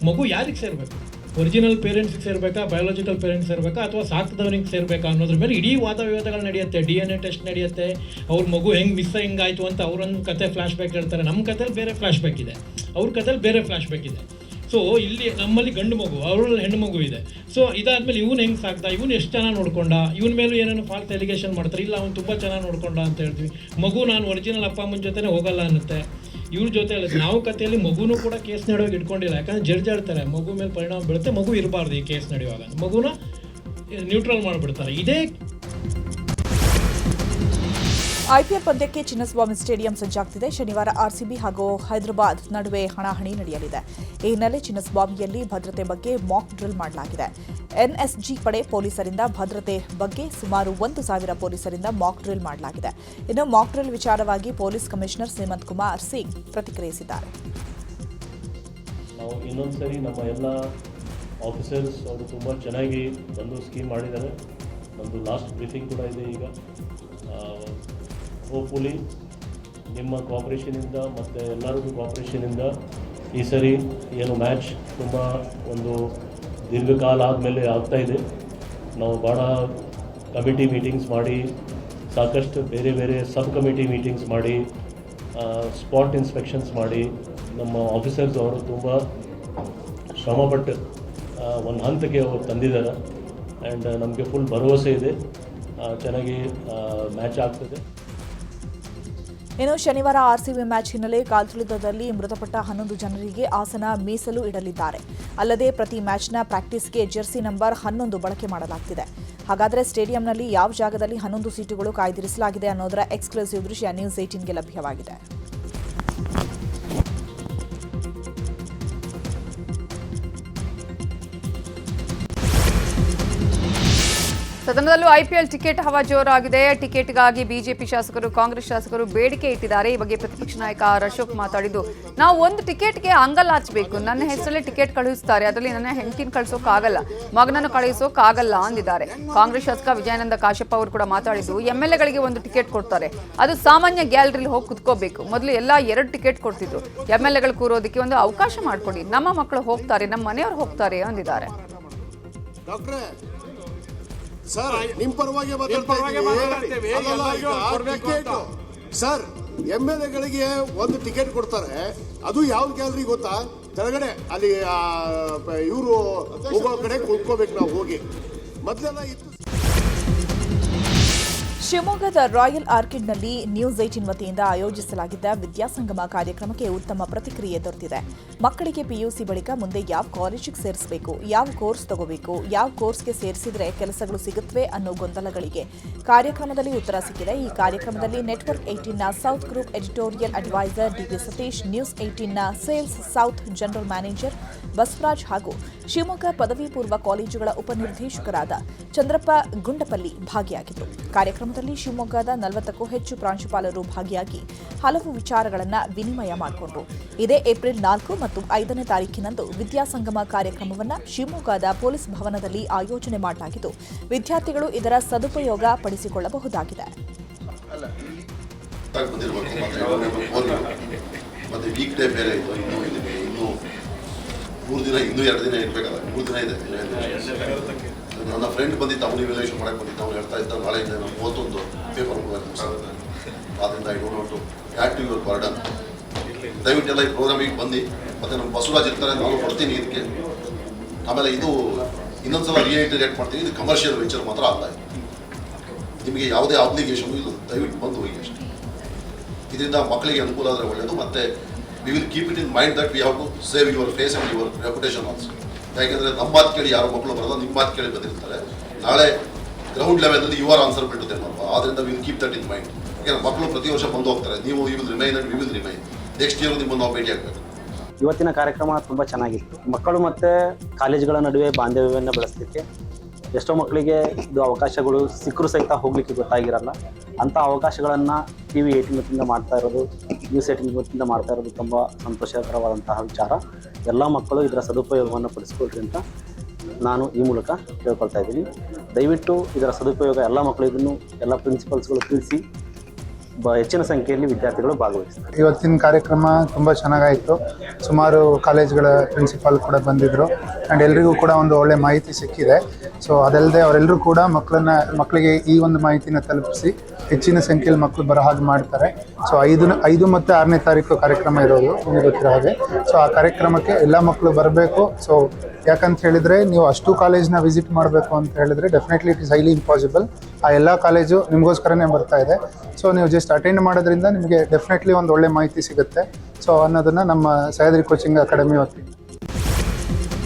ಮಗು ಯಾರಿಗೆ ಸೇರಬೇಕು, ಒರಿಜಿನಲ್ ಪೇರೆಂಟ್ಸ್ಗೆ ಸೇರಬೇಕಾ, ಬಯಾಲಜಿಕಲ್ ಪೇರೆಂಟ್ಸ್ ಸೇರಬೇಕಾ, ಅಥವಾ ಸಾಕ್ತದವನಿಗೆ ಸೇರಬೇಕಾ ಅನ್ನೋದ್ರ ಮೇಲೆ ಇಡೀ ವಾದ ವಿವಾದಗಳು ನಡೆಯುತ್ತೆ. DNA ಟೆಸ್ಟ್ ನಡೆಯುತ್ತೆ. ಅವ್ರ ಮಗು ಹೆಂಗಾಯಿತು ಅಂತ ಅವರೊಂದು ಕತೆ ಫ್ಲಾಶ್ ಬ್ಯಾಕ್ ಹೇಳ್ತಾರೆ. ನಮ್ಮ ಕಥೆಯಲ್ಲಿ ಬೇರೆ ಫ್ಲಾಶ್ ಬ್ಯಾಕ್ ಇದೆ, ಅವ್ರ ಕಥೆಯಲ್ಲಿ ಬೇರೆ ಫ್ಲಾಶ್ ಬ್ಯಾಕ್ ಇದೆ. ಸೊ ಇಲ್ಲಿ ನಮ್ಮಲ್ಲಿ ಗಂಡು ಮಗು, ಅವರಲ್ಲಿ ಹೆಣ್ಣು ಮಗು ಇದೆ. ಸೊ ಇದಾದ್ಮೇಲೆ ಇವನು ಹೆಂಗೆ ಸಾಕ್ತಾ, ಇವನು ಎಷ್ಟು ಚೆನ್ನಾಗಿ ನೋಡ್ಕೊಂಡ, ಇವನ ಮೇಲೂ ಏನೇನು ಫಾಲ್ಸ್ ಎಲಿಗೇಷನ್ ಮಾಡ್ತಾರೆ, ಇಲ್ಲ ಅವ್ನು ತುಂಬ ಚೆನ್ನಾಗಿ ನೋಡ್ಕೊಂಡ ಅಂತ ಹೇಳ್ತೀವಿ. ಮಗು ನಾನು ಒರಿಜಿನಲ್ ಅಪ್ಪ ಅಮ್ಮನ ಜೊತೆನೇ ಹೋಗಲ್ಲ ಅನ್ನತ್ತೆ. ಇವ್ರ ಜೊತೆ ಅಲ್ಲ, ನಾವು ಕಥೆಯಲ್ಲಿ ಮಗುನೂ ಕೂಡ ಕೇಸ್ ನಡೆಯೋಕೆ ಇಟ್ಕೊಂಡಿಲ್ಲ. ಯಾಕಂದ್ರೆ ಜಡ್ಜ್ ಹೇಳ್ತಾರೆ ಮಗು ಮೇಲೆ ಪರಿಣಾಮ ಬೀಳುತ್ತೆ, ಮಗು ಇರಬಾರ್ದು ಈ ಕೇಸ್ ನಡೆಯುವಾಗ, ಮಗುನ ನ್ಯೂಟ್ರಲ್ ಮಾಡಿಬಿಡ್ತಾರೆ. ಇದೇ ಐಪಿಎಲ್ ಪಂದ್ಯಕ್ಕೆ ಚಿನ್ನಸ್ವಾಮಿ ಸ್ಟೇಡಿಯಂ ಸಜ್ಜಾಗ್ತಿದೆ. ಶನಿವಾರ ಆರ್ಸಿಬಿ ಹಾಗೂ ಹೈದರಾಬಾದ್ ನಡುವೆ ಹಣಾಹಣಿ ನಡೆಯಲಿದೆ. ಈ ಹಿನ್ನೆಲೆ ಚಿನ್ನಸ್ವಾಮಿಯಲ್ಲಿ ಭದ್ರತೆ ಬಗ್ಗೆ ಮಾಕ್ ಡ್ರಿಲ್ ಮಾಡಲಾಗಿದೆ. ಎನ್ಎಸ್ಜಿ ಪಡೆ ಪೊಲೀಸರಿಂದ ಭದ್ರತೆ ಬಗ್ಗೆ ಸುಮಾರು 1,000 ಪೊಲೀಸರಿಂದ ಮಾಕ್ ಡ್ರಿಲ್ ಮಾಡಲಾಗಿದೆ. ಇನ್ನು ಮಾಕ್ ಡ್ರಿಲ್ ವಿಚಾರವಾಗಿ ಪೊಲೀಸ್ ಕಮಿಷನರ್ ಹೇಮಂತ್ ಕುಮಾರ್ ಸಿಂಗ್ ಪ್ರತಿಕ್ರಿಯಿಸಿದ್ದಾರೆ. ನಾವು ಇನ್ನೊಂದ್ಸರಿ ನಮ್ಮ ಎಲ್ಲ ಆಫೀಸರ್ಸ್ ಅವರು ತುಂಬ ಚೆನ್ನಾಗಿ ಒಂದು ಸ್ಕೀಮ್ ಮಾಡಿದ್ದಾರೆ. ನಮ್ಮದು ಲಾಸ್ಟ್ ಬ್ರೀಫಿಂಗ್ ಕೂಡ ಇದೆ. ಈಗ ಹೋಪ್ಫುಲಿ ನಿಮ್ಮ ಕೋಆಪ್ರೇಷನಿಂದ ಮತ್ತು ಎಲ್ಲರಿಗೂ ಕೋಆಪ್ರೇಷನಿಂದ ಈ ಸರಿ ಏನು ಮ್ಯಾಚ್ ತುಂಬ ಒಂದು ದೀರ್ಘಕಾಲ ಆದಮೇಲೆ ಆಗ್ತಾಯಿದೆ. ನಾವು ಭಾಳ ಕಮಿಟಿ ಮೀಟಿಂಗ್ಸ್ ಮಾಡಿ, ಸಾಕಷ್ಟು ಬೇರೆ ಬೇರೆ ಸಬ್ ಕಮಿಟಿ ಮೀಟಿಂಗ್ಸ್ ಮಾಡಿ, ಸ್ಪಾಟ್ ಇನ್ಸ್ಪೆಕ್ಷನ್ಸ್ ಮಾಡಿ, ನಮ್ಮ ಆಫೀಸರ್ಸ್ ಅವರು ತುಂಬ ಶ್ರಮಪಟ್ಟು ಒಂದು ಹಂತಕ್ಕೆ ಅವರು ತಂದಿದ್ದಾರೆ. ಆ್ಯಂಡ್ ನಮಗೆ ಫುಲ್ ಭರವಸೆ ಇದೆ ಚೆನ್ನಾಗಿ ಮ್ಯಾಚ್ ಆಗ್ತದೆ. ಇನ್ನು ಶನಿವಾರ ಆರ್ಸಿಬಿ ಮ್ಯಾಚ್ ಹಿನ್ನೆಲೆ ಕಾಲ್ತುಳಿತದಲ್ಲಿ ಮೃತಪಟ್ಟ 11 ಜನರಿಗೆ ಆಸನ ಮೀಸಲು ಇಡಲಿದ್ದಾರೆ. ಅಲ್ಲದೆ ಪ್ರತಿ ಮ್ಯಾಚ್ನ ಪ್ರಾಕ್ಟೀಸ್ಗೆ ಜೆರ್ಸಿ ನಂಬರ್ 11 ಬಳಕೆ ಮಾಡಲಾಗ್ತಿದೆ. ಹಾಗಾದರೆ ಸ್ಟೇಡಿಯಂನಲ್ಲಿ ಯಾವ ಜಾಗದಲ್ಲಿ 11 ಸೀಟುಗಳು ಕಾಯ್ದಿರಿಸಲಾಗಿದೆ ಅನ್ನೋದರ ಎಕ್ಸ್ಕ್ಲೂಸಿವ್ ದೃಶ್ಯ ನ್ಯೂಸ್ 18ಗೆ ಲಭ್ಯವಾಗಿದೆ. ಸದನದಲ್ಲೂ ಐಪಿಎಲ್ ಟಿಕೆಟ್ ಹವಾ ಜೋರಾಗಿದೆ. ಟಿಕೆಟ್ಗಾಗಿ ಬಿಜೆಪಿ ಶಾಸಕರು, ಕಾಂಗ್ರೆಸ್ ಶಾಸಕರು ಬೇಡಿಕೆ ಇಟ್ಟಿದ್ದಾರೆ. ಈ ಬಗ್ಗೆ ಪ್ರತಿಪಕ್ಷ ನಾಯಕ ಆರ್ ಅಶೋಕ್ ಮಾತಾಡಿದ್ದು, ನಾವು ಒಂದು ಟಿಕೆಟ್ಗೆ ಅಂಗಲ್ ಹಾಚಬೇಕು, ನನ್ನ ಹೆಸರಲ್ಲೇ ಟಿಕೆಟ್ ಕಳುಹಿಸ್ತಾರೆ, ಅದರಲ್ಲಿ ನನ್ನ ಹೆಂಡತಿನ ಕಳಿಸೋಕ್ಕಾಗಲ್ಲ, ಮಗನನ್ನು ಕಳುಹಿಸೋಕ್ಕಾಗಲ್ಲ ಅಂದಿದ್ದಾರೆ. ಕಾಂಗ್ರೆಸ್ ಶಾಸಕ ವಿಜಯಾನಂದ ಕಾಶ್ಯಪ್ ಅವರು ಕೂಡ ಮಾತಾಡಿದ್ದು, ಎಂಎಲ್ಎಗಳಿಗೆ ಒಂದು ಟಿಕೆಟ್ ಕೊಡ್ತಾರೆ, ಅದು ಸಾಮಾನ್ಯ ಗ್ಯಾಲರಿಲಿ ಹೋಗಿ ಕುತ್ಕೋಬೇಕು. ಮೊದಲು ಎಲ್ಲ 2 ಟಿಕೆಟ್ ಕೊಡ್ತಿದ್ರು, ಎಂಎಲ್ಎಗಳು ಕೂರೋದಕ್ಕೆ ಒಂದು ಅವಕಾಶ ಮಾಡಿಕೊಡಿ, ನಮ್ಮ ಮಕ್ಕಳು ಹೋಗ್ತಾರೆ, ನಮ್ಮ ಮನೆಯವರು ಹೋಗ್ತಾರೆ ಅಂದಿದ್ದಾರೆ. ಸರ್ ನಿಮ್ಮ ಪರವಾಗಿ ಸರ್ ಎಂಎಲ್ಎಗಳಿಗೆ ಒಂದು ಟಿಕೆಟ್ ಕೊಡ್ತಾರೆ, ಅದು ಯಾವ ಗ್ಯಾಲರಿ ಗೊತ್ತಾ? ಕೆಳಗಡೆ ಅಲ್ಲಿ ಇವರು ಹೋಗೋ ಕಡೆ ಕುತ್ಕೋಬೇಕು ನಾವು ಹೋಗಿ. ಮೊದಲೆಲ್ಲ ಇತ್ತು. ಶಿವಮೊಗ್ಗದ ರಾಯಲ್ ಆರ್ಕಿಡ್ನಲ್ಲಿ ನ್ಯೂಸ್ 18 ವತಿಯಿಂದ ಆಯೋಜಿಸಲಾಗಿದ್ದ ವಿದ್ಯಾಸಂಗಮ ಕಾರ್ಯಕ್ರಮಕ್ಕೆ ಉತ್ತಮ ಪ್ರತಿಕ್ರಿಯೆ ದೊರೆತಿದೆ. ಮಕ್ಕಳಿಗೆ ಪಿಯುಸಿ ಬಳಿಕ ಮುಂದೆ ಯಾವ ಕಾಲೇಜಿಗೆ ಸೇರಿಸಬೇಕು, ಯಾವ ಕೋರ್ಸ್ ತಗೋಬೇಕು, ಯಾವ ಕೋರ್ಸ್ಗೆ ಸೇರಿಸಿದ್ರೆ ಕೆಲಸಗಳು ಸಿಗುತ್ತವೆ ಅನ್ನೋ ಗೊಂದಲಗಳಿಗೆ ಕಾರ್ಯಕ್ರಮದಲ್ಲಿ ಉತ್ತರ ಸಿಕ್ಕಿದೆ. ಈ ಕಾರ್ಯಕ್ರಮದಲ್ಲಿ ನೆಟ್ವರ್ಕ್ 18ನ south group editorial adviser D V Satish, news 18ನ sales south general manager Basavaraj ಹಾಗೂ ಶಿವಮೊಗ್ಗ ಪದವಿ ಪೂರ್ವ ಕಾಲೇಜುಗಳ ಉಪನಿರ್ದೇಶಕರಾದ ಚಂದ್ರಪ್ಪ ಗುಂಡಪಲ್ಲಿ ಭಾಗಿಯಾಗಿದ್ದರು. ಕಾರ್ಯಕ್ರಮದಲ್ಲಿ ಶಿವಮೊಗ್ಗದ 40ಕ್ಕೂ ಹೆಚ್ಚು ಪ್ರಾಂಶುಪಾಲರು ಭಾಗಿಯಾಗಿ ಹಲವು ವಿಚಾರಗಳನ್ನು ವಿನಿಮಯ ಮಾಡಿಕೊಂಡರು. ಇದೇ ಏಪ್ರಿಲ್ 4 ಮತ್ತು 5ನೇ ತಾರೀಖಿನಂದು ವಿದ್ಯಾಸಂಗಮ ಕಾರ್ಯಕ್ರಮವನ್ನು ಶಿವಮೊಗ್ಗದ ಪೊಲೀಸ್ ಭವನದಲ್ಲಿ ಆಯೋಜನೆ ಮಾಡಲಾಗಿದ್ದು, ವಿದ್ಯಾರ್ಥಿಗಳು ಇದರ ಸದುಪಯೋಗ ಪಡಿಸಿಕೊಳ್ಳಬಹುದಾಗಿದೆ. ಇನ್ನೂ 2 ದಿನ ಇರಬೇಕಲ್ಲ, 3 ದಿನ ಇದೆ. ನನ್ನ ಫ್ರೆಂಡ್ ಬಂದಿತ್ತು, ಅವನು ಇವ್ಯಾಲ್ಯೂಯೇಷನ್ ಮಾಡಕ್ಕೆ ಬಂದಿತ್ತು. ಅವ್ನು ಹೇಳ್ತಾ ಇದ್ದ, ನಾಳೆ ನಾನು 31 ಪೇಪರ್ ಮುಗಿಸ್ತಾರೆ, ಆದ್ದರಿಂದ I don't want to add to your burden. ದಯವಿಟ್ಟೆಲ್ಲ ಈ ಪ್ರೋಗ್ರಾಮಿಗೆ ಬಂದು, ಮತ್ತು ನಮ್ಮ ಬಸವರಾಜ್ ಇರ್ತಾರೆ, ನಾನು ಕೊಡ್ತೀನಿ ಇದಕ್ಕೆ. ಆಮೇಲೆ ಇದು ಇನ್ನೊಂದ್ಸಲ ರಿಯೇಟ್ ಮಾಡ್ತೀನಿ, ಇದು ಕಮರ್ಷಿಯಲ್ ವೆಂಚರ್ ಮಾತ್ರ ಅಲ್ಲ. ನಿಮಗೆ ಯಾವುದೇ ಅಬ್ಲಿಗೇಷನ್ ಇಲ್ಲ, ದಯವಿಟ್ಟು ಬಂದು ಹೋಗಿ ಅಷ್ಟೇ. ಇದರಿಂದ ಮಕ್ಕಳಿಗೆ ಅನುಕೂಲ ಆದರೆ ಒಳ್ಳೆಯದು. ಮತ್ತು we will keep it in mind that we have to save your face and your reputation also. ಯಾಕೆಂದರೆ ನಮ್ಮ ಮಾತು ಕೇಳಿ ಯಾರೋ ಮಕ್ಕಳು ಬರಲ್ಲ, ನಿಮ್ಮ ಮಾತು ಕೇಳಿ ಬಂದಿರ್ತಾರೆ. ನಾಳೆ ಗ್ರೌಂಡ್ ಲೆವೆಲಲ್ಲಿ ಯು ಆರ್ ಆನ್ಸರ್ ಬಿಟ್ಟು ಅಲ್ವಾ, ಆದ್ದರಿಂದ will keep that in mind. ಯಾಕೆಂದರೆ ಮಕ್ಕಳು ಪ್ರತಿ ವರ್ಷ ಬಂದು ಹೋಗ್ತಾರೆ, ನೀವು you will remain and we will remain. Next year ನಿಮ್ಮನ್ನು ನಾವು ಭೇಟಿ ಆಗಬೇಕು. ಇವತ್ತಿನ ಕಾರ್ಯಕ್ರಮ ತುಂಬ ಚೆನ್ನಾಗಿತ್ತು. ಮಕ್ಕಳು ಮತ್ತು ಕಾಲೇಜುಗಳ ನಡುವೆ ಬಾಂಧವ್ಯವನ್ನು ಬೆಳೆಸಲಿಕ್ಕೆ ಎಷ್ಟೋ ಮಕ್ಕಳಿಗೆ ಇದು ಅವಕಾಶಗಳು ಸಿಕ್ಕರೂ ಸಹಿತ ಹೋಗಲಿಕ್ಕೆ ಗೊತ್ತಾಗಿರಲ್ಲ. ಅಂಥ ಅವಕಾಶಗಳನ್ನು TV 18 ವತಿಯಿಂದ ಮಾಡ್ತಾ ಇರೋದು, ನ್ಯೂಸ್ 18 ವತಿಯಿಂದ ಮಾಡ್ತಾ ಇರೋದು ತುಂಬ ಸಂತೋಷಕರವಾದಂತಹ ವಿಚಾರ. ಎಲ್ಲ ಮಕ್ಕಳು ಇದರ ಸದುಪಯೋಗವನ್ನು ಪಡಿಸ್ಕೊಳ್ರಿ ಅಂತ ನಾನು ಈ ಮೂಲಕ ಕೇಳ್ಕೊಳ್ತಾ ಇದ್ದೀನಿ. ದಯವಿಟ್ಟು ಇದರ ಸದುಪಯೋಗ ಎಲ್ಲ ಮಕ್ಕಳಿಗೂ ಎಲ್ಲ ಪ್ರಿನ್ಸಿಪಲ್ಸ್ಗಳು ತಿಳಿಸಿ ಹೆಚ್ಚಿನ ಸಂಖ್ಯೆಯಲ್ಲಿ ವಿದ್ಯಾರ್ಥಿಗಳು ಭಾಗವಹಿಸ್ತಾರೆ. ಇವತ್ತಿನ ಕಾರ್ಯಕ್ರಮ ತುಂಬ ಚೆನ್ನಾಗಾಯಿತು. ಸುಮಾರು ಕಾಲೇಜ್ಗಳ ಪ್ರಿನ್ಸಿಪಾಲ್ ಕೂಡ ಬಂದಿದ್ದರು ಆ್ಯಂಡ್ ಎಲ್ರಿಗೂ ಕೂಡ ಒಂದು ಒಳ್ಳೆ ಮಾಹಿತಿ ಸಿಕ್ಕಿದೆ. ಸೊ ಅದಲ್ಲದೆ ಅವರೆಲ್ಲರೂ ಕೂಡ ಮಕ್ಕಳಿಗೆ ಈ ಒಂದು ಮಾಹಿತಿನ ತಲುಪಿಸಿ ಹೆಚ್ಚಿನ ಸಂಖ್ಯೆಯಲ್ಲಿ ಮಕ್ಕಳು ಬರೋ ಹಾಗೆ ಮಾಡ್ತಾರೆ. ಸೊ 5 ಮತ್ತು 6ನೇ ತಾರೀಕು ಕಾರ್ಯಕ್ರಮ ಇರೋದು ನಿಮಗೆ ಗೊತ್ತಿರೋ ಹಾಗೆ. ಸೊ ಆ ಕಾರ್ಯಕ್ರಮಕ್ಕೆ ಎಲ್ಲ ಮಕ್ಕಳು ಬರಬೇಕು. ಸೊ ಯಾಕಂತ ಹೇಳಿದರೆ ನೀವು ಅಷ್ಟು ಕಾಲೇಜ್ನ ವಿಸಿಟ್ ಮಾಡಬೇಕು ಅಂತ ಹೇಳಿದರೆ definitely it is highly impossible. ಆ ಎಲ್ಲ ಕಾಲೇಜು ನಿಮಗೋಸ್ಕರನೇ ಬರ್ತಾ ಇದೆ. ಸೊ ನೀವು ಜಸ್ಟ್ ಅಟೆಂಡ್ ಮಾಡೋದ್ರಿಂದ ನಿಮಗೆ ಡೆಫಿನೆಟ್ಲಿ ಒಂದು ಒಳ್ಳೆ ಮಾಹಿತಿ ಸಿಗುತ್ತೆ. ಸೊ ಅನ್ನೋದನ್ನು ನಮ್ಮ ಸಹ್ಯಾದ್ರಿ ಕೋಚಿಂಗ್ ಅಕಾಡೆಮಿ ವತಿಯಿಂದ